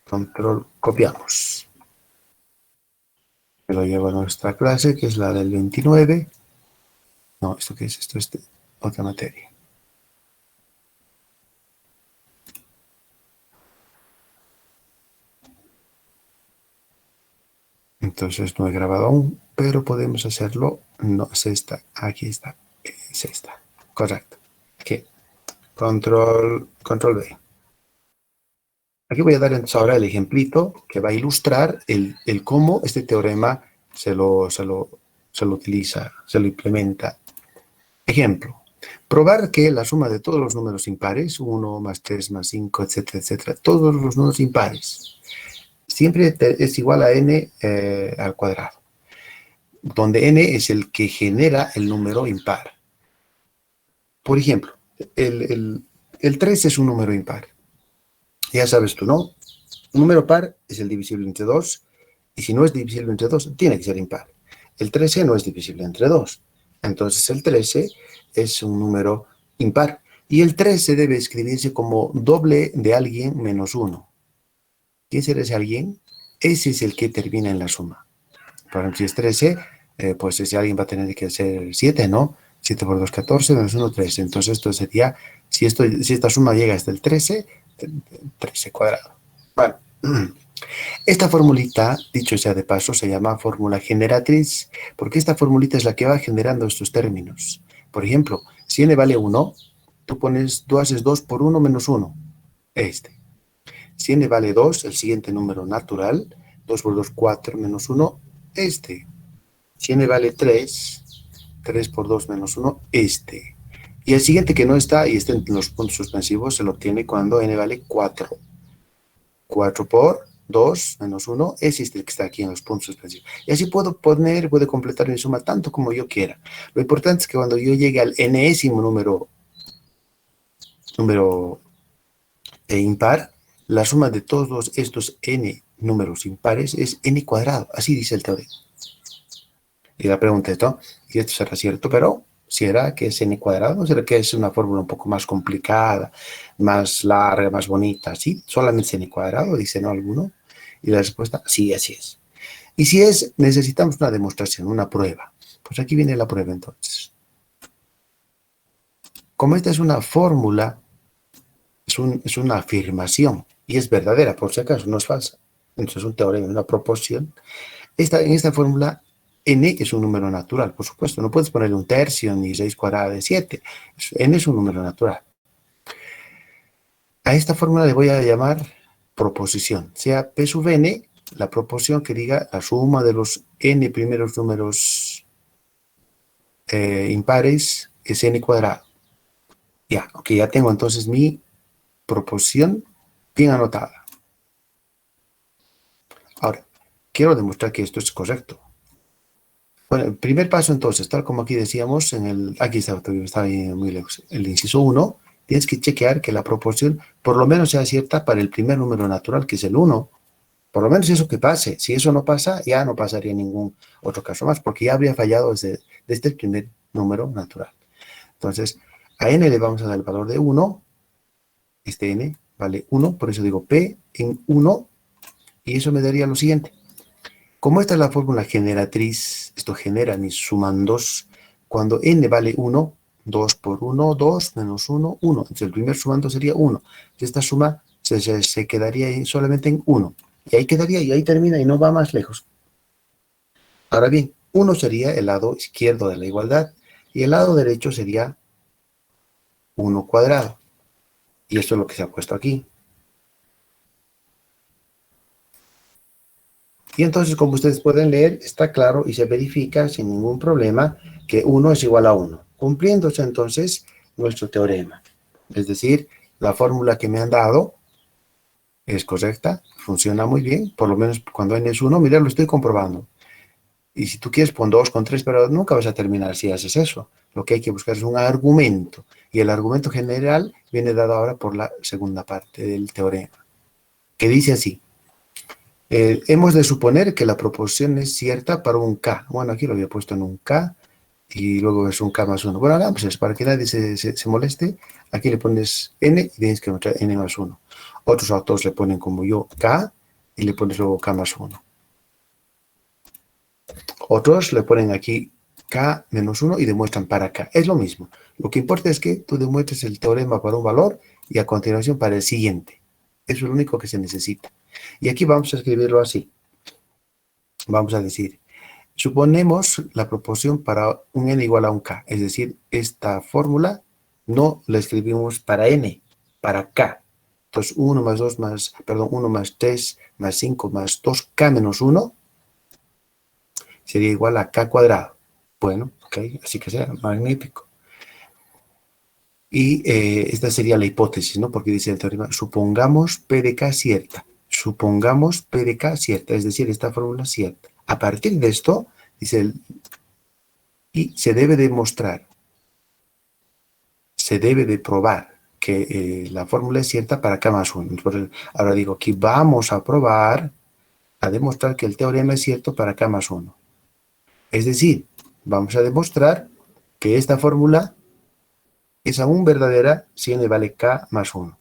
Control, copiamos. Me lo llevo a nuestra clase, que es la del 29. No, ¿esto qué es? Esto es otra materia. Entonces no he grabado aún, pero podemos hacerlo. No, es esta. Aquí está. Es esta. Correcto. Aquí. Control B. Aquí voy a dar entonces ahora el ejemplito que va a ilustrar el cómo este teorema se lo utiliza, se lo implementa. Ejemplo. Probar que la suma de todos los números impares, 1 más 3 más 5, etcétera, etcétera, todos los números impares, siempre es igual a n al cuadrado, donde n es el que genera el número impar. Por ejemplo, el 3 es un número impar. Ya sabes tú, ¿no? Un número par es el divisible entre 2, y si no es divisible entre 2, tiene que ser impar. El 13 no es divisible entre 2, entonces el 13 es un número impar. Y el 13 debe escribirse como doble de alguien menos 1. ¿Quién será ese alguien? Ese es el que termina en la suma. Por ejemplo, si es 13, pues ese alguien va a tener que ser 7, ¿no? 7 por 2, 14, menos 1, 13. Entonces esto sería, si esta suma llega hasta el 13, 13 cuadrado. Bueno, esta formulita, dicho sea de paso, se llama fórmula generatriz, porque esta formulita es la que va generando estos términos. Por ejemplo, si n vale 1, tú haces 2 por 1 menos 1, este. Si n vale 2, el siguiente número natural, 2 por 2, 4 menos 1, este. Si n vale 3, 3 por 2 menos 1, este. Y el siguiente que no está y está en los puntos suspensivos se lo obtiene cuando n vale 4. 4 por 2 menos 1 es este que está aquí en los puntos suspensivos. Y así puedo completar mi suma tanto como yo quiera. Lo importante es que cuando yo llegue al enésimo número impar, la suma de todos estos n números impares es n cuadrado. Así dice el teorema. Y la pregunta es, ¿no? Y esto será cierto, pero ¿será que es n cuadrado? ¿Será que es una fórmula un poco más complicada, más larga, más bonita? Sí, solamente es n cuadrado, dice, ¿no? Alguno. Y la respuesta, sí, así es. Y si es, necesitamos una demostración, una prueba. Pues aquí viene la prueba entonces. Como esta es una fórmula, es una afirmación y es verdadera, por si acaso, no es falsa. Entonces es un teorema, una proporción. En esta fórmula, n es un número natural, por supuesto. No puedes ponerle un tercio ni raíz cuadrada de 7. N es un número natural. A esta fórmula le voy a llamar proposición. Sea P sub n, la proporción que diga la suma de los n primeros números impares es n cuadrado. Ya, ok, ya tengo entonces mi proporción bien anotada. Ahora, quiero demostrar que esto es correcto. Bueno, el primer paso entonces, tal como aquí decíamos, aquí está muy lejos, el inciso 1, tienes que chequear que la proporción por lo menos sea cierta para el primer número natural, que es el 1. Por lo menos eso que pase. Si eso no pasa, ya no pasaría ningún otro caso más, porque ya habría fallado desde el primer número natural. Entonces, a n le vamos a dar el valor de 1. Este n vale 1, por eso digo p en 1, y eso me daría lo siguiente. Como esta es la fórmula generatriz, esto genera mis sumandos, cuando n vale 1, 2 por 1, 2, menos 1, 1. Entonces el primer sumando sería 1. Esta suma se quedaría ahí solamente en 1. Y ahí quedaría, y ahí termina, y no va más lejos. Ahora bien, 1 sería el lado izquierdo de la igualdad, y el lado derecho sería 1 cuadrado. Y esto es lo que se ha puesto aquí. Y entonces, como ustedes pueden leer, está claro y se verifica sin ningún problema que 1 es igual a 1, cumpliéndose entonces nuestro teorema. Es decir, la fórmula que me han dado es correcta, funciona muy bien, por lo menos cuando n es 1, mira, lo estoy comprobando. Y si tú quieres, pon 2 con 3, pero nunca vas a terminar si haces eso. Lo que hay que buscar es un argumento, y el argumento general viene dado ahora por la segunda parte del teorema, que dice así. Hemos de suponer que la proporción es cierta para un k. Bueno, aquí lo había puesto en un k y luego es un k más 1. Bueno, hagamos eso, para que nadie se moleste. Aquí le pones n y tienes que encontrar n más 1. Otros autores le ponen como yo k y le pones luego k más 1. Otros le ponen aquí k menos 1 y demuestran para k. Es lo mismo. Lo que importa es que tú demuestres el teorema para un valor y a continuación para el siguiente. Eso es lo único que se necesita. Y aquí vamos a escribirlo así. Vamos a decir, suponemos la proporción para un n igual a un k. Es decir, esta fórmula no la escribimos para n, para k. Entonces 1 más 2 más, perdón, 1 más 3 más 5 más 2k menos 1 sería igual a k cuadrado. Bueno, ok, así que sea, magnífico. Y esta sería la hipótesis, ¿no? Porque dice el teorema, supongamos P de K cierta. Supongamos P de K cierta, es decir, esta fórmula cierta. A partir de esto, dice, y se debe demostrar, se debe de probar que la fórmula es cierta para K más 1. Ahora digo, aquí vamos a probar, a demostrar que el teorema es cierto para K más 1. Es decir, vamos a demostrar que esta fórmula es aún verdadera si n vale k más 1.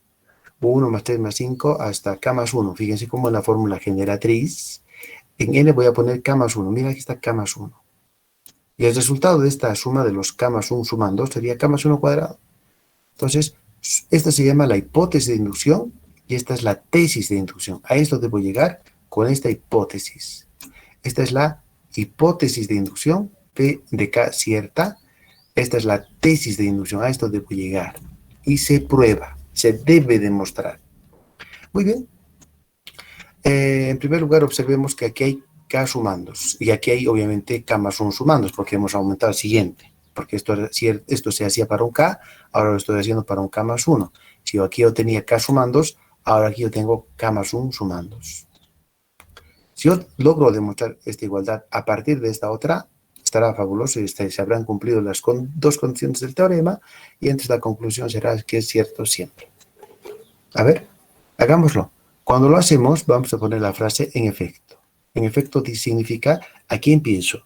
1 más 3 más 5 hasta k más 1. Fíjense cómo en la fórmula generatriz, en n voy a poner k más 1. Mira, aquí está k más 1. Y el resultado de esta suma de los k más 1 sumando sería k más 1 cuadrado. Entonces, esta se llama la hipótesis de inducción y esta es la tesis de inducción. A esto debo llegar con esta hipótesis. Esta es la hipótesis de inducción, P de K cierta. Esta es la tesis de inducción, a esto debo llegar. Y se prueba, se debe demostrar. Muy bien. En primer lugar, observemos que aquí hay K sumandos. Y aquí hay, obviamente, K más 1 sumandos, porque hemos aumentado el siguiente. Porque esto se hacía para un K, ahora lo estoy haciendo para un K más 1. Si aquí yo tenía K sumandos, ahora aquí yo tengo K más 1 sumandos. Si yo logro demostrar esta igualdad a partir de esta otra, estará fabuloso y se habrán cumplido las dos condiciones del teorema y entonces la conclusión será que es cierto siempre. A ver, hagámoslo. Cuando lo hacemos, vamos a poner la frase en efecto. En efecto significa aquí empiezo.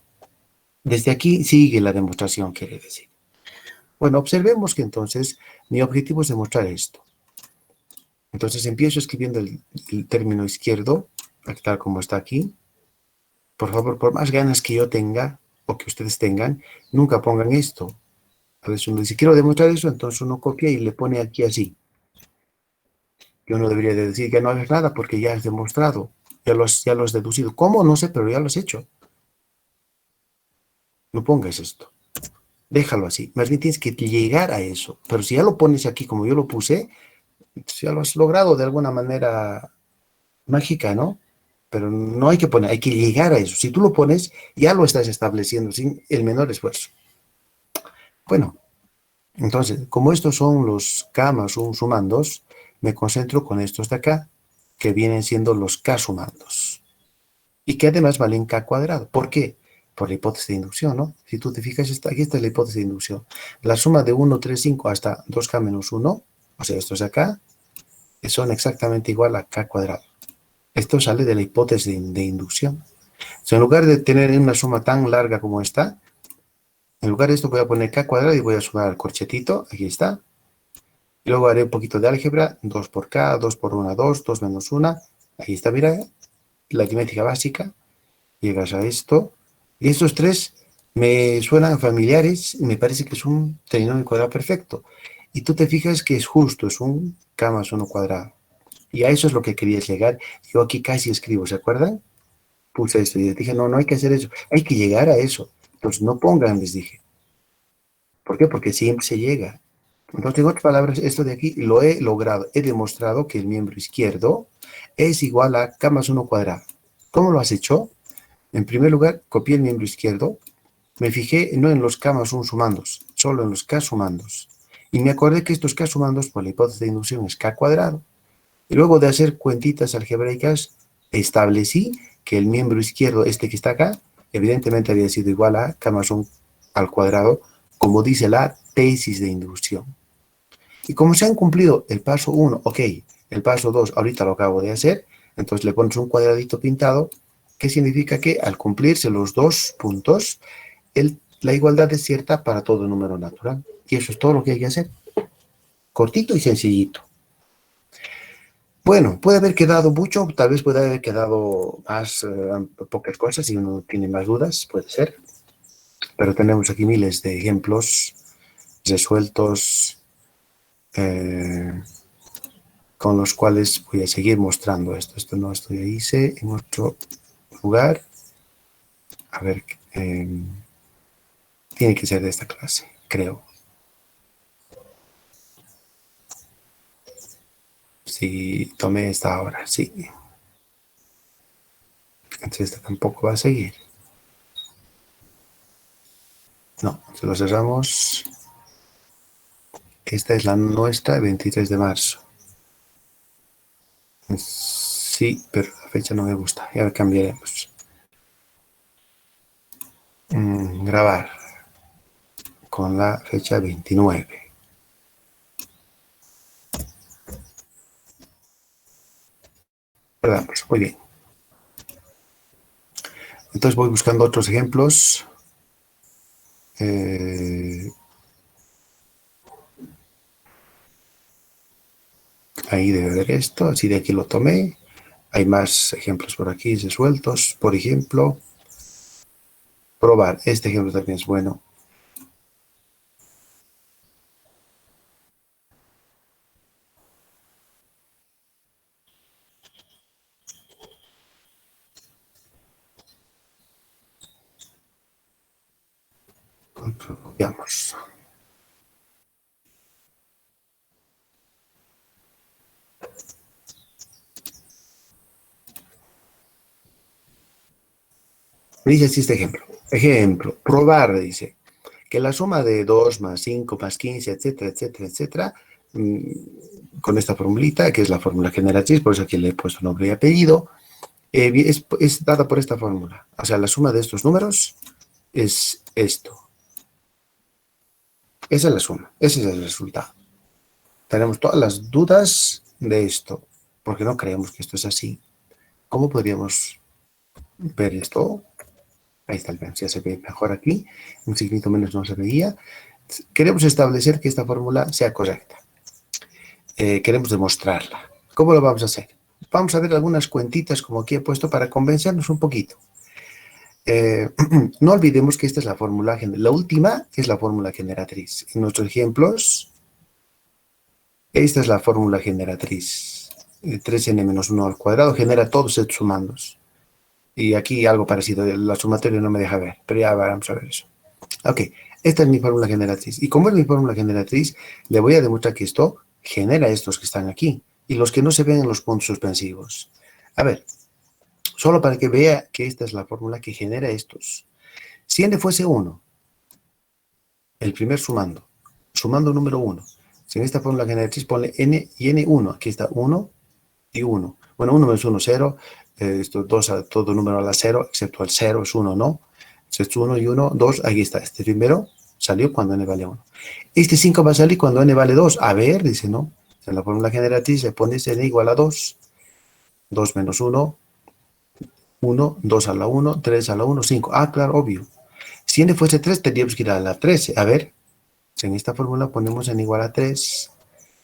Desde aquí sigue la demostración, quiere decir. Bueno, observemos que entonces mi objetivo es demostrar esto. Entonces empiezo escribiendo el término izquierdo tal como está aquí. Por favor, por más ganas que yo tenga, o que ustedes tengan, nunca pongan esto. A veces uno dice, quiero demostrar eso, entonces uno copia y le pone aquí así. Yo no debería de decir que no hagas nada porque ya has demostrado, ya lo has deducido. ¿Cómo? No sé, pero ya lo has hecho. No pongas esto. Déjalo así. Más bien tienes que llegar a eso. Pero si ya lo pones aquí como yo lo puse, ya lo has logrado de alguna manera mágica, ¿no? Pero no hay que poner, hay que llegar a eso. Si tú lo pones, ya lo estás estableciendo sin el menor esfuerzo. Bueno, entonces, como estos son los K más un sumandos, me concentro con estos de acá, que vienen siendo los K sumandos. Y que además valen K cuadrado. ¿Por qué? Por la hipótesis de inducción, ¿no? Si tú te fijas, aquí está la hipótesis de inducción. La suma de 1, 3, 5 hasta 2K menos 1, o sea, estos de acá, son exactamente igual a K cuadrado. Esto sale de la hipótesis de inducción. O sea, en lugar de tener una suma tan larga como esta, en lugar de esto voy a poner K cuadrado y voy a sumar al corchetito, aquí está. Y luego haré un poquito de álgebra, 2 por K, 2 por 1, 2, 2 menos 1. Aquí está, mira, la aritmética básica. Llegas a esto. Y estos tres me suenan familiares y me parece que es un trinomio cuadrado perfecto. Y tú te fijas que es justo, es un K más 1 cuadrado. Y a eso es lo que querías llegar. Yo aquí casi escribo, ¿se acuerdan? Puse esto y les dije, no, no hay que hacer eso, hay que llegar a eso. Entonces no pongan, les dije. ¿Por qué? Porque siempre se llega. Entonces, en otras palabras, esto de aquí lo he logrado. He demostrado que el miembro izquierdo es igual a K más 1 cuadrado. ¿Cómo lo has hecho? En primer lugar, copié el miembro izquierdo. Me fijé no en los K más 1 sumandos, solo en los K sumandos. Y me acordé que estos K sumandos, por la hipótesis de inducción, es K cuadrado. Y luego de hacer cuentitas algebraicas, establecí que el miembro izquierdo, este que está acá, evidentemente había sido igual a K más 1 al cuadrado, como dice la tesis de inducción. Y como se han cumplido el paso 1, ok, el paso 2, ahorita lo acabo de hacer, entonces le pones un cuadradito pintado, que significa que al cumplirse los dos puntos, la igualdad es cierta para todo número natural. Y eso es todo lo que hay que hacer. Cortito y sencillito. Bueno, puede haber quedado mucho, tal vez puede haber quedado más, pocas cosas, si uno tiene más dudas, puede ser. Pero tenemos aquí miles de ejemplos resueltos con los cuales voy a seguir mostrando esto. Esto no, esto ya hice en otro lugar. A ver, tiene que ser de esta clase, creo. Sí, tomé esta ahora, sí. Entonces esta tampoco va a seguir. No, se lo cerramos. Esta es la nuestra, el 23 de marzo. Sí, pero la fecha no me gusta. Ya cambiaremos. Grabar con la fecha 29. Perdón, muy bien. Entonces voy buscando otros ejemplos. Ahí debe haber esto, así de aquí lo tomé. Hay más ejemplos por aquí resueltos. Por ejemplo, probar. Este ejemplo también es bueno. Veamos. Dice así este ejemplo. Ejemplo, probar, dice, que la suma de 2 más 5 más 15, etcétera, etcétera, etcétera, con esta formulita, que es la fórmula generatriz, por eso aquí le he puesto nombre y apellido, es dada por esta fórmula. O sea, la suma de estos números es esto. Esa es la suma, ese es el resultado. Tenemos todas las dudas de esto, porque no creemos que esto es así. ¿Cómo podríamos ver esto? Ahí está el ven, ya se ve mejor aquí, un signito menos no se veía. Queremos establecer que esta fórmula sea correcta. Queremos demostrarla. ¿Cómo lo vamos a hacer? vamos a ver algunas cuentitas como aquí he puesto para convencernos un poquito. No olvidemos que esta es la fórmula, la última es la fórmula generatriz. En nuestros ejemplos, esta es la fórmula generatriz. 3n menos 1 al cuadrado genera todos estos sumandos. Y aquí algo parecido, la sumatoria no me deja ver, pero ya vamos a ver eso. Ok, esta es mi fórmula generatriz. Y como es mi fórmula generatriz, le voy a demostrar que esto genera estos que están aquí. Y los que no se ven en los puntos suspensivos. A ver, solo para que vea que esta es la fórmula que genera estos. Si n fuese 1, el primer sumando número 1. Si en esta fórmula generatriz ponle n y n1. Aquí está 1 y 1. Bueno, 1 menos 1, 0. Esto 2 a todo número a la 0, excepto el 0 es 1, ¿no? Esto es 1 y 1, 2. Aquí está. Este primero salió cuando n vale 1. Este 5 va a salir cuando n vale 2. A ver, dice, no. En la fórmula generatriz se pone n igual a 2. 2 menos 1, 1, 2 a la 1, 3 a la 1, 5. Ah, claro, obvio. Si n fuese 3, tendríamos que ir a la 13. A ver, si en esta fórmula ponemos n igual a 3,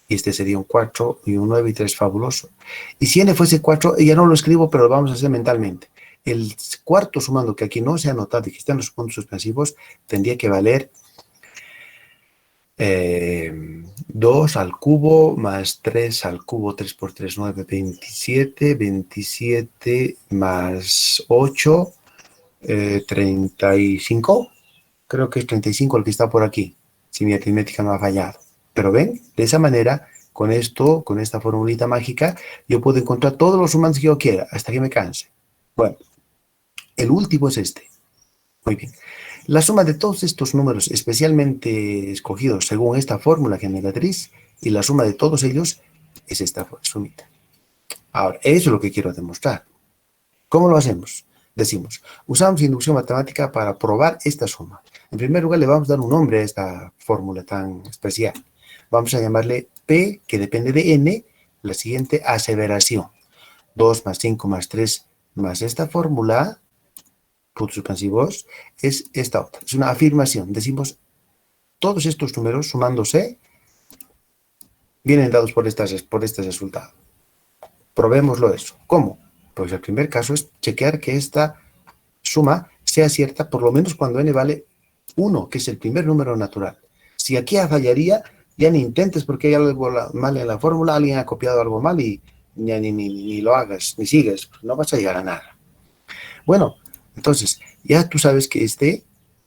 y este sería un 4 y un 9 y 3, fabuloso. Y si n fuese 4, ya no lo escribo, pero lo vamos a hacer mentalmente. El cuarto sumando, que aquí no se ha notado y que está en los puntos suspensivos, tendría que valer 2 al cubo más 3 al cubo, 3 por 3, 9, 27, 27 más 8, 35, creo que es 35 el que está por aquí, si mi aritmética no ha fallado. Pero ven, de esa manera, con esto, con esta formulita mágica, yo puedo encontrar todos los sumandos que yo quiera, hasta que me canse. Bueno, el último es este. Muy bien. La suma de todos estos números especialmente escogidos según esta fórmula generatriz y la suma de todos ellos es esta sumita. Ahora, eso es lo que quiero demostrar. ¿Cómo lo hacemos? Decimos, usamos inducción matemática para probar esta suma. En primer lugar, le vamos a dar un nombre a esta fórmula tan especial. Vamos a llamarle P, que depende de N, la siguiente aseveración. 2 más 5 más 3 más esta fórmula, puntos suspensivos, es esta otra. Es una afirmación. Decimos, todos estos números sumándose vienen dados por este resultado. Probémoslo eso. ¿Cómo? Pues el primer caso es chequear que esta suma sea cierta, por lo menos cuando n vale 1, que es el primer número natural. Si aquí fallaría, ya ni intentes porque hay algo mal en la fórmula, alguien ha copiado algo mal y ya ni lo hagas, ni sigues, no vas a llegar a nada. Bueno, entonces, ya tú sabes que este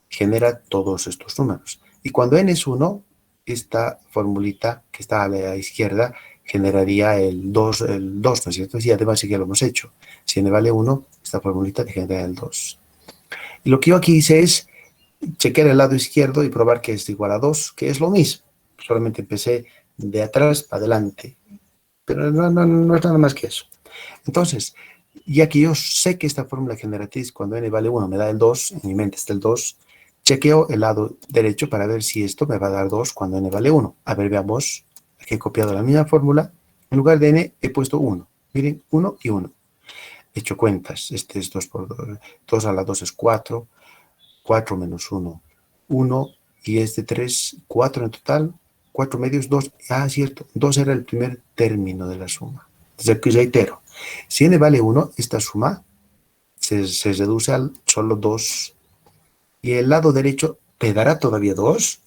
genera todos estos números. Y cuando n es 1, esta formulita que está a la izquierda generaría el 2, ¿no es cierto? Y además sí que lo hemos hecho. Si n vale 1, esta formulita te genera el 2. Y lo que yo aquí hice es chequear el lado izquierdo y probar que es igual a 2, que es lo mismo. Solamente empecé de atrás para adelante. Pero no es nada más que eso. Entonces, ya que yo sé que esta fórmula generatriz cuando n vale 1 me da el 2, en mi mente está el 2, chequeo el lado derecho para ver si esto me va a dar 2 cuando n vale 1. A ver, veamos. Aquí he copiado la misma fórmula. En lugar de n he puesto 1. Miren, 1 y 1. He hecho cuentas. Este es 2 por 2. 2 a la 2 es 4. 4 menos 1, 1. Y este 3, 4 en total. 4 medios, 2. Ah, cierto. 2 era el primer término de la suma. Entonces aquí reitero. Si n vale 1, esta suma se reduce al solo 2. Y el lado derecho te dará todavía 2.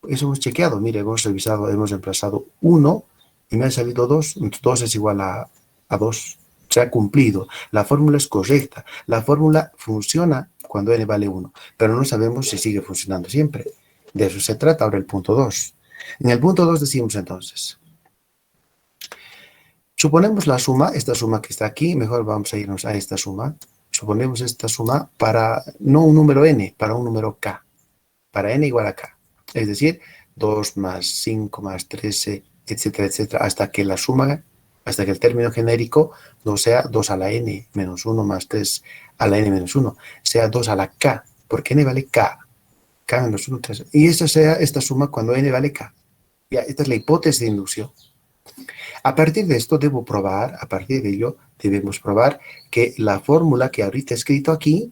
Eso hemos chequeado. Mire, hemos revisado, hemos reemplazado 1 y me ha salido 2. 2 es igual a 2. Se ha cumplido. La fórmula es correcta. La fórmula funciona cuando n vale 1. Pero no sabemos si sigue funcionando siempre. De eso se trata ahora el punto 2. En el punto 2 decimos entonces. Suponemos la suma, esta suma que está aquí, mejor vamos a irnos a esta suma. Suponemos esta suma para, no un número n, para un número k. Para n igual a k. Es decir, 2 más 5 más 13, etcétera, etcétera, hasta que la suma, hasta que el término genérico no sea 2 a la n menos 1 más 3 a la n menos 1, sea 2 a la k, porque n vale k. K menos 1, 3. Y esta sea esta suma cuando n vale k. Ya, esta es la hipótesis de inducción. A partir de esto debo probar, a partir de ello debemos probar que la fórmula que ahorita he escrito aquí,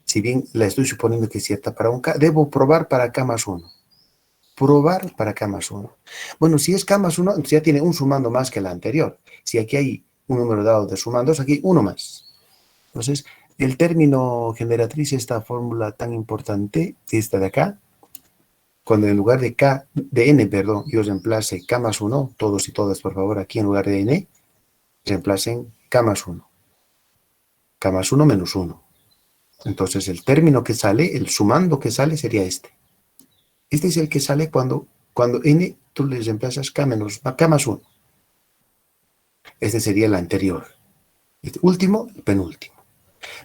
si bien la estoy suponiendo que es cierta para un k, debo probar para k más 1. Probar para k más 1. Bueno, si es k más 1, entonces ya tiene un sumando más que la anterior. Si aquí hay un número dado de sumandos, aquí uno más. Entonces, el término generatriz, esta fórmula tan importante, esta de acá, cuando en lugar de K, de N, perdón, yo reemplace K más 1, todos y todas, por favor, aquí en lugar de N, reemplacen K más 1. K más 1 menos 1. Entonces, el término que sale, el sumando que sale sería este. Este es el que sale cuando N, tú le reemplazas K más 1. Este sería el anterior. Este último, el penúltimo.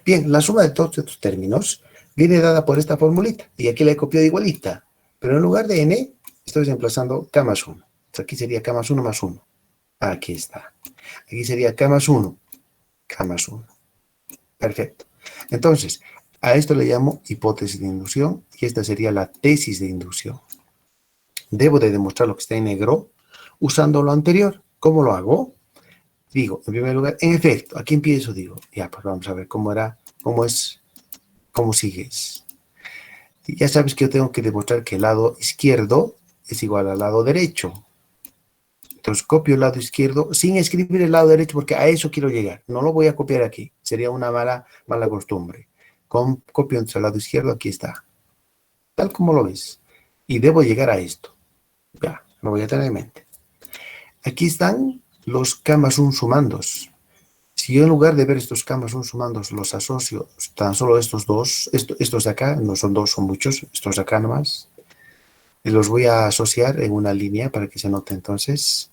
Bien, la suma de todos estos términos viene dada por esta formulita. Y aquí la he copiado igualita. Pero en lugar de N, estoy reemplazando K más 1. Entonces aquí sería K más 1 más 1. Aquí está. Aquí sería K más 1. K más 1. Perfecto. Entonces, a esto le llamo hipótesis de inducción y esta sería la tesis de inducción. Debo de demostrar lo que está en negro usando lo anterior. ¿Cómo lo hago? Digo, en primer lugar, en efecto, aquí empiezo, digo, ya, pues vamos a ver cómo sigues. Y ya sabes que yo tengo que demostrar que el lado izquierdo es igual al lado derecho. Entonces copio el lado izquierdo sin escribir el lado derecho porque a eso quiero llegar. No lo voy a copiar aquí. Sería una mala costumbre. Copio entre el lado izquierdo, aquí está. Tal como lo ves. Y debo llegar a esto. Ya, lo voy a tener en mente. Aquí están los K más 1 sumandos. Si yo en lugar de ver estos K más 1 sumandos los asocio tan solo estos dos, estos de acá, no son dos, son muchos, estos de acá nomás, y los voy a asociar en una línea para que se note entonces.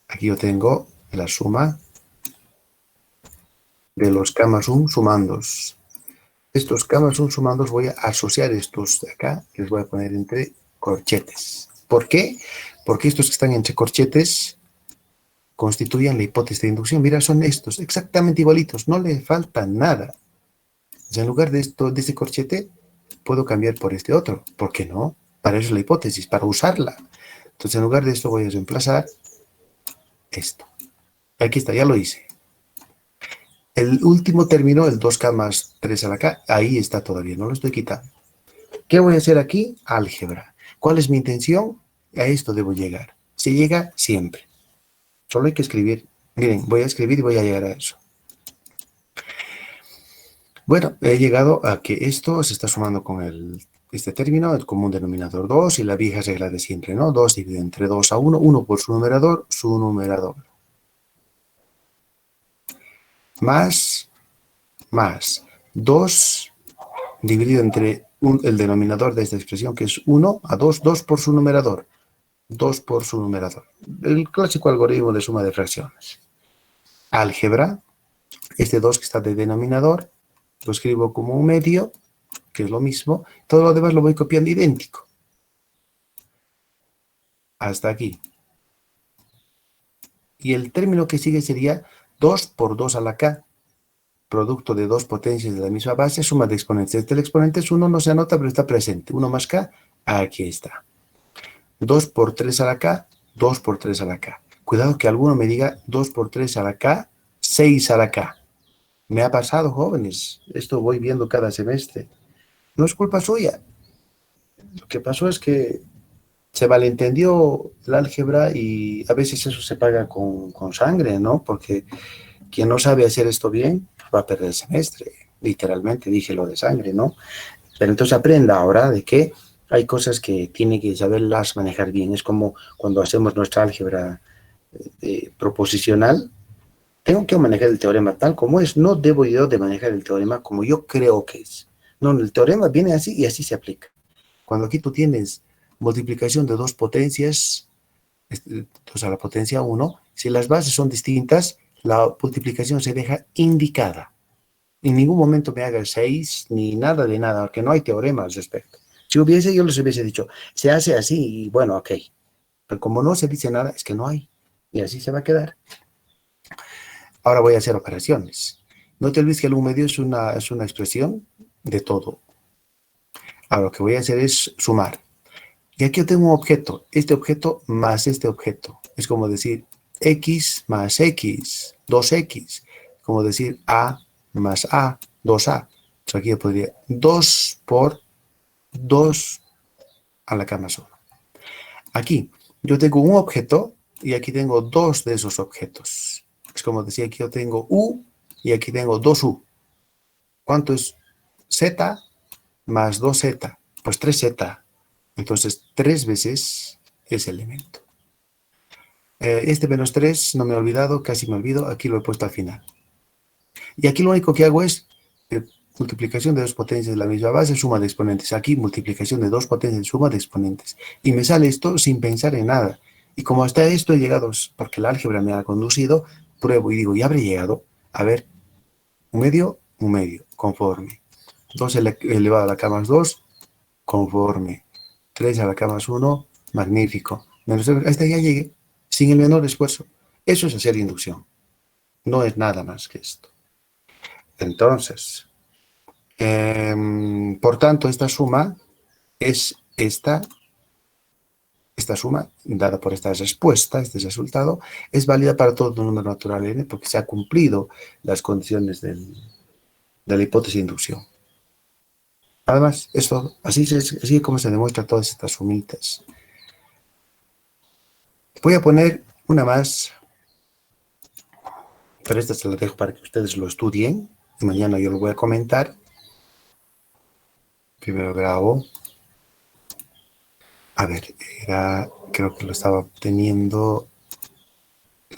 Aquí yo tengo la suma de los K más 1 sumandos. Estos K más 1 sumandos voy a asociar estos de acá, les voy a poner entre corchetes. ¿Por qué? Porque estos que están entre corchetes constituyen la hipótesis de inducción. Mira, son estos, exactamente igualitos, no le falta nada. O sea, en lugar de este corchete, puedo cambiar por este otro. ¿Por qué no? Para eso es la hipótesis, para usarla. Entonces, en lugar de esto voy a reemplazar esto. Aquí está, ya lo hice. El último término, el 2K más 3 a la K, ahí está todavía, no lo estoy quitando. ¿Qué voy a hacer aquí? Álgebra. ¿Cuál es mi intención? A esto debo llegar. Se llega siempre. Solo hay que escribir. Miren, voy a escribir y voy a llegar a eso. Bueno, he llegado a que esto se está sumando con este término, el común denominador 2, y la vieja regla de siempre, ¿no? 2 dividido entre 2 a 1, 1 por su numerador. Más 2 dividido entre el denominador de esta expresión, que es 1 a 2, 2 por su numerador. 2 por su numerador. El clásico algoritmo de suma de fracciones. Álgebra, este 2 que está de denominador, lo escribo como un medio, que es lo mismo. Todo lo demás lo voy copiando idéntico. Hasta aquí. Y el término que sigue sería 2 por 2 a la K. Producto de dos potencias de la misma base, suma de exponentes. Este exponente es 1, no se anota, pero está presente. 1 más K, aquí está. 2 por 3 a la K, 2 por 3 a la K. Cuidado que alguno me diga 2 por 3 a la K, 6 a la K. Me ha pasado, jóvenes. Esto voy viendo cada semestre. No es culpa suya. Lo que pasó es que se malentendió el álgebra y a veces eso se paga con sangre, ¿no? Porque quien no sabe hacer esto bien va a perder el semestre. Literalmente dije lo de sangre, ¿no? Pero entonces aprenda ahora de que hay cosas que tiene que saberlas manejar bien. Es como cuando hacemos nuestra álgebra proposicional. Tengo que manejar el teorema tal como es. No debo yo de manejar el teorema como yo creo que es. No, el teorema viene así y así se aplica. Cuando aquí tú tienes multiplicación de dos potencias, entonces a la potencia 1, si las bases son distintas, la multiplicación se deja indicada. En ningún momento me haga el 6 ni nada de nada, porque no hay teorema al respecto. Si hubiese, yo les hubiese dicho, se hace así y bueno, ok. Pero como no se dice nada, es que no hay. Y así se va a quedar. Ahora voy a hacer operaciones. No te olvides que el U medio es una expresión de todo. Ahora lo que voy a hacer es sumar. Y aquí yo tengo un objeto. Este objeto más este objeto. Es como decir X más X, 2X. Como decir A más A, 2A. Entonces aquí yo podría 2 por 2 a la K más 1. Aquí yo tengo un objeto y aquí tengo dos de esos objetos. Es como decía, aquí yo tengo U y aquí tengo 2U. ¿Cuánto es Z más 2Z? Pues 3Z. Entonces, 3 veces ese elemento. Este menos 3 no me he olvidado, casi me olvido, aquí lo he puesto al final. Y aquí lo único que hago es multiplicación de dos potencias de la misma base, suma de exponentes. Aquí multiplicación de dos potencias, suma de exponentes. Y me sale esto sin pensar en nada. Y como hasta esto he llegado, porque la álgebra me ha conducido, pruebo y digo, ya habré llegado. A ver, un medio, conforme. 2 elevado a la k más 2, conforme. 3 a la k más 1, magnífico. Menos 3, hasta ya llegué, sin el menor esfuerzo. Eso es hacer inducción. No es nada más que esto. Entonces, por tanto, esta suma es esta suma, dada por esta respuesta, este resultado, es válida para todo número natural n, porque se han cumplido las condiciones de la hipótesis de inducción. Además, esto, así es como se demuestra todas estas sumitas. Voy a poner una más, pero esta se la dejo para que ustedes lo estudien. Y mañana yo lo voy a comentar. Primero grabo. A ver, creo que lo estaba obteniendo.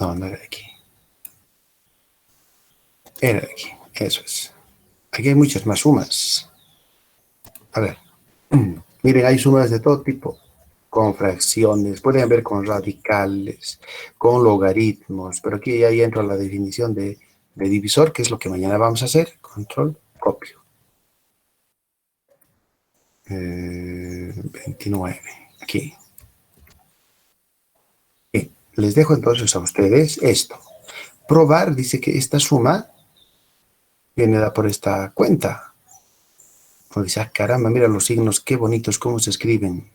No, no era de aquí. Era de aquí, eso es. Aquí hay muchas más sumas. A ver, miren, hay sumas de todo tipo. Con fracciones, pueden haber con radicales, con logaritmos, pero aquí ya entro a la definición de divisor, que es lo que mañana vamos a hacer. Control, copio. 29, aquí. Bien, les dejo entonces a ustedes esto. Probar dice que esta suma viene dada por esta cuenta. O dice, caramba, mira los signos, qué bonitos, cómo se escriben.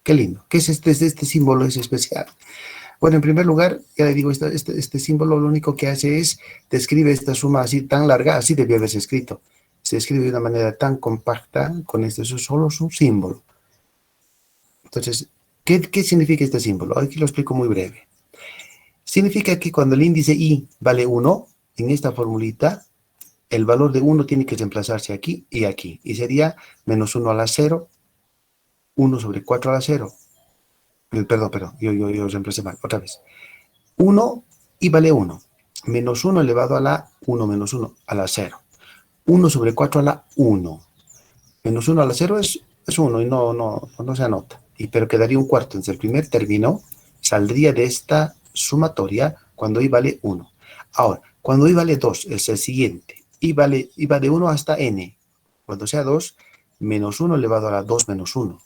Qué lindo. ¿Qué es este símbolo? Es especial. Bueno, en primer lugar, ya le digo, este símbolo lo único que hace es, describe esta suma así tan larga, así debió haberse escrito. Se escribe de una manera tan compacta, con esto, eso solo es un símbolo. Entonces, ¿qué significa este símbolo? Aquí lo explico muy breve. Significa que cuando el índice i vale 1, en esta formulita, el valor de 1 tiene que reemplazarse aquí y aquí. Y sería menos 1 a la 0, 1 sobre 4 a la 0. Perdón, yo reemplacé mal, otra vez. 1 y vale 1. Menos 1 elevado a la 1 menos 1 a la 0. 1 sobre 4 a la 1. Menos 1 a la 0 es 1 y no se anota. Pero quedaría un cuarto. Entonces el primer término saldría de esta sumatoria cuando i vale 1. Ahora, cuando i vale 2 es el siguiente. I va de 1 hasta n. Cuando sea 2, menos 1 elevado a la 2 menos 1.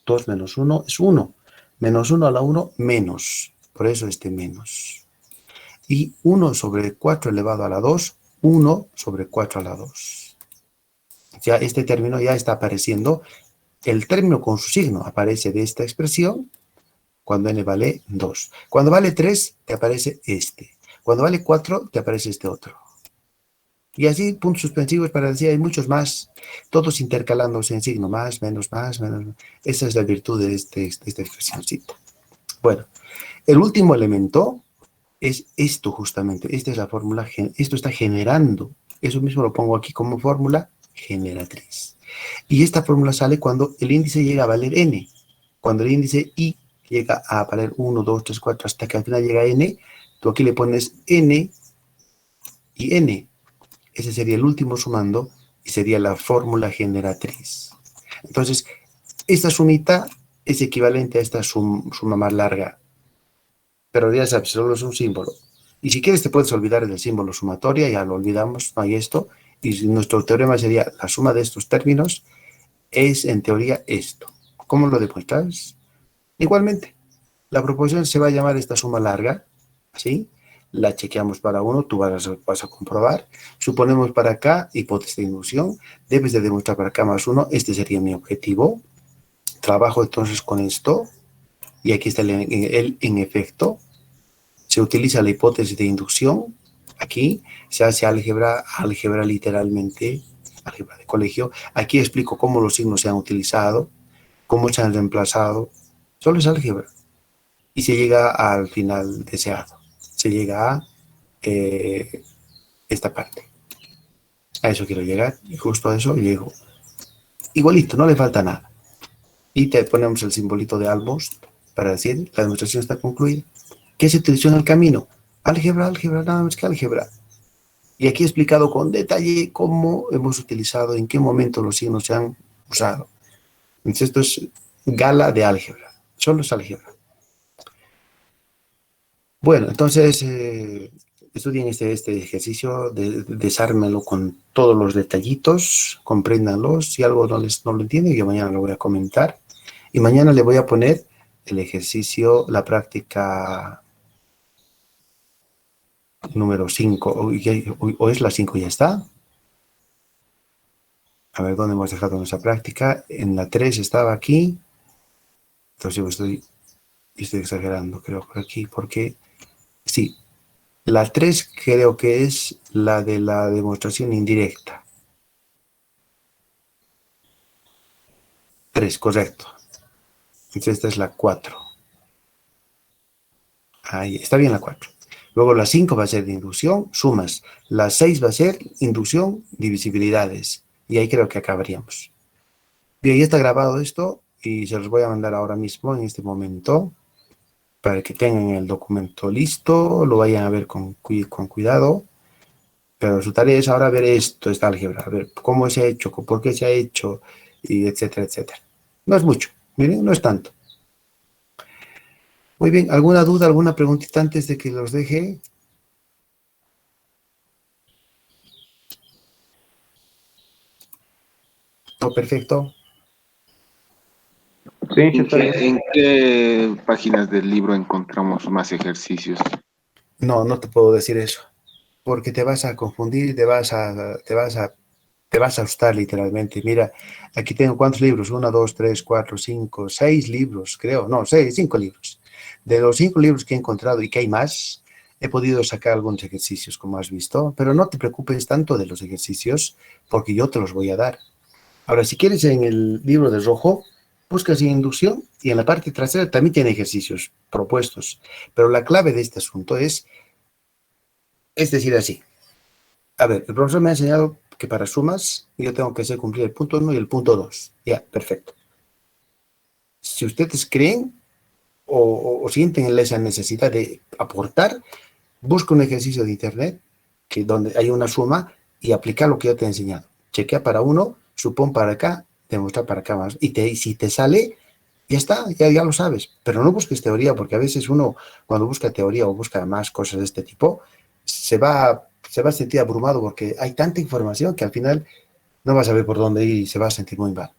2 menos 1 es 1. Menos 1 a la 1, menos. Por eso este menos. Y 1 sobre 4 elevado a la 2, 1 sobre 4 a la 2. Ya este término ya está apareciendo. El término con su signo aparece de esta expresión cuando n vale 2. Cuando vale 3, te aparece este. Cuando vale 4, te aparece este otro. Y así, puntos suspensivos para decir, hay muchos más, todos intercalándose en signo, más, menos, más, menos. Esa es la virtud de esta expresioncita. Bueno, el último elemento es esto justamente. Esta es la fórmula, esto está generando. Eso mismo lo pongo aquí como fórmula generatriz. Y esta fórmula sale cuando el índice llega a valer n. Cuando el índice i llega a valer 1, 2, 3, 4, hasta que al final llega a n, tú aquí le pones n y n. Ese sería el último sumando y sería la fórmula generatriz. Entonces, esta sumita es equivalente a esta suma más larga. Pero ya sabes, solo es un símbolo. Y si quieres te puedes olvidar del símbolo sumatoria, ya lo olvidamos, no hay esto. Y nuestro teorema sería la suma de estos términos es en teoría esto. ¿Cómo lo demuestras? Igualmente, la proposición se va a llamar esta suma larga, ¿sí? La chequeamos para 1, tú vas a comprobar. Suponemos para acá, hipótesis de inducción, debes de demostrar para acá más 1, este sería mi objetivo. Trabajo entonces con esto, y aquí está el en efecto. Se utiliza la hipótesis de inducción, aquí se hace álgebra literalmente, álgebra de colegio. Aquí explico cómo los signos se han utilizado, cómo se han reemplazado, solo es álgebra. y se llega al final deseado. Se llega a esta parte. A eso quiero llegar y justo a eso llego. Igualito, no le falta nada. Y te ponemos el simbolito de almost para decir la demostración está concluida. ¿Qué se utilizó en el camino? Álgebra, nada más que álgebra. Y aquí he explicado con detalle cómo hemos utilizado, en qué momento los signos se han usado. Entonces esto es gala de álgebra. Solo es álgebra. Bueno, entonces estudien este ejercicio, desármenlo con todos los detallitos, compréndanlos. Si algo no lo entienden, yo mañana lo voy a comentar. Y mañana le voy a poner el ejercicio, la práctica número 5. ¿O es la 5 ya está? A ver, ¿dónde hemos dejado nuestra práctica? En la 3 estaba aquí. Entonces yo estoy exagerando, creo, por aquí, porque sí. La 3 creo que es la de la demostración indirecta. 3, correcto. Entonces esta es la 4. Ahí, está bien la 4. Luego la 5 va a ser de inducción, sumas. La 6 va a ser inducción, divisibilidades. Y ahí creo que acabaríamos. Bien, ya está grabado esto y se los voy a mandar ahora mismo, en este momento, para que tengan el documento listo, lo vayan a ver con cuidado. Pero su tarea es ahora ver esta álgebra, a ver cómo se ha hecho, por qué se ha hecho, y etcétera, etcétera. No es mucho, miren, no es tanto. Muy bien, ¿alguna duda, alguna preguntita antes de que los deje? No, perfecto. Sí, ¿En qué páginas del libro encontramos más ejercicios? No te puedo decir eso, porque te vas a confundir, te vas a asustar literalmente. Mira, aquí tengo ¿cuántos libros? 1, 2, 3, 4, 5, 6 libros, creo. No, 5 libros. De los 5 libros que he encontrado y que hay más, he podido sacar algunos ejercicios, como has visto, pero no te preocupes tanto de los ejercicios, porque yo te los voy a dar. Ahora, si quieres, en el libro de rojo, buscas inducción y en la parte trasera también tiene ejercicios propuestos. Pero la clave de este asunto es decir así. A ver, el profesor me ha enseñado que para sumas yo tengo que hacer cumplir el punto 1 y el punto 2. Ya, perfecto. Si ustedes creen o sienten esa necesidad de aportar, busca un ejercicio de internet donde hay una suma y aplica lo que yo te he enseñado. Chequea para uno, supón para acá, demuestra para acá más. Y si te sale, ya está, ya lo sabes. Pero no busques teoría, porque a veces uno, cuando busca teoría o busca más cosas de este tipo, se va a sentir abrumado porque hay tanta información que al final no va a saber por dónde ir y se va a sentir muy mal.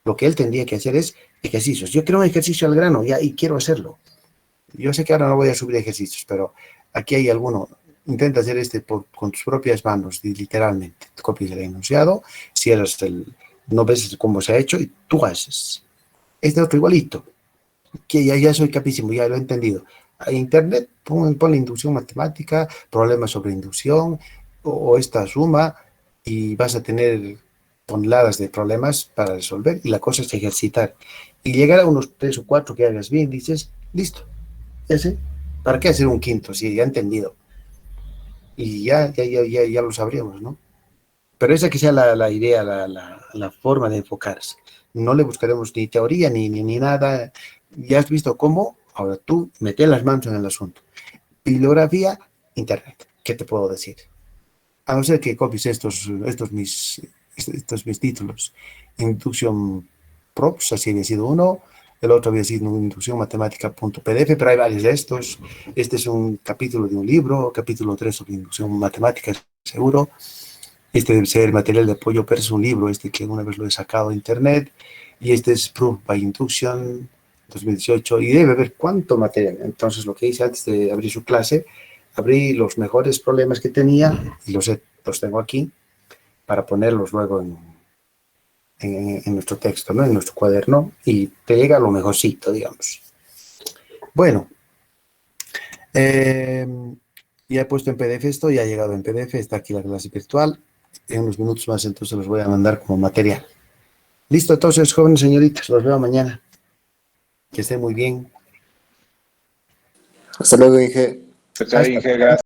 Lo que él tendría que hacer es ejercicios. Yo quiero un ejercicio al grano y quiero hacerlo. Yo sé que ahora no voy a subir ejercicios, pero aquí hay alguno. Intenta hacer con tus propias manos, literalmente. Copias el enunciado, cierras no ves cómo se ha hecho y tú haces. Este otro igualito, que ya soy capísimo, ya lo he entendido. A internet, pon la inducción matemática, problemas sobre inducción o esta suma y vas a tener toneladas de problemas para resolver y la cosa es ejercitar. Y llegar a unos 3 o 4 que hagas bien, dices, listo, ya sé, ¿para qué hacer un quinto? Si ya he entendido. Y ya lo sabríamos, ¿no? Pero esa que sea la idea, la forma de enfocarse. No le buscaremos ni teoría ni nada. Ya has visto cómo, ahora tú metes las manos en el asunto. Bibliografía, internet. ¿Qué te puedo decir? A no ser que copies estos mis títulos. Inducción Props, así había sido uno. El otro había sido inducción matemática.pdf, pero hay varios de estos. Este es un capítulo de un libro, capítulo 3 sobre inducción matemática, seguro. Este debe ser material de apoyo, pero es un libro, que una vez lo he sacado de internet. Y este es Proof by Induction 2018. Y debe haber cuánto material. Entonces, lo que hice antes de abrir su clase, abrí los mejores problemas que tenía y los tengo aquí para ponerlos luego en nuestro texto, ¿no? En nuestro cuaderno. Y te llega lo mejorcito, digamos. Bueno. Ya he puesto en PDF esto, ya ha llegado en PDF, está aquí la clase virtual. En unos minutos más entonces los voy a mandar como material. Listo, entonces, jóvenes señoritas, los veo mañana. Que estén muy bien. Hasta luego, Inge. Chao, Inge, gracias.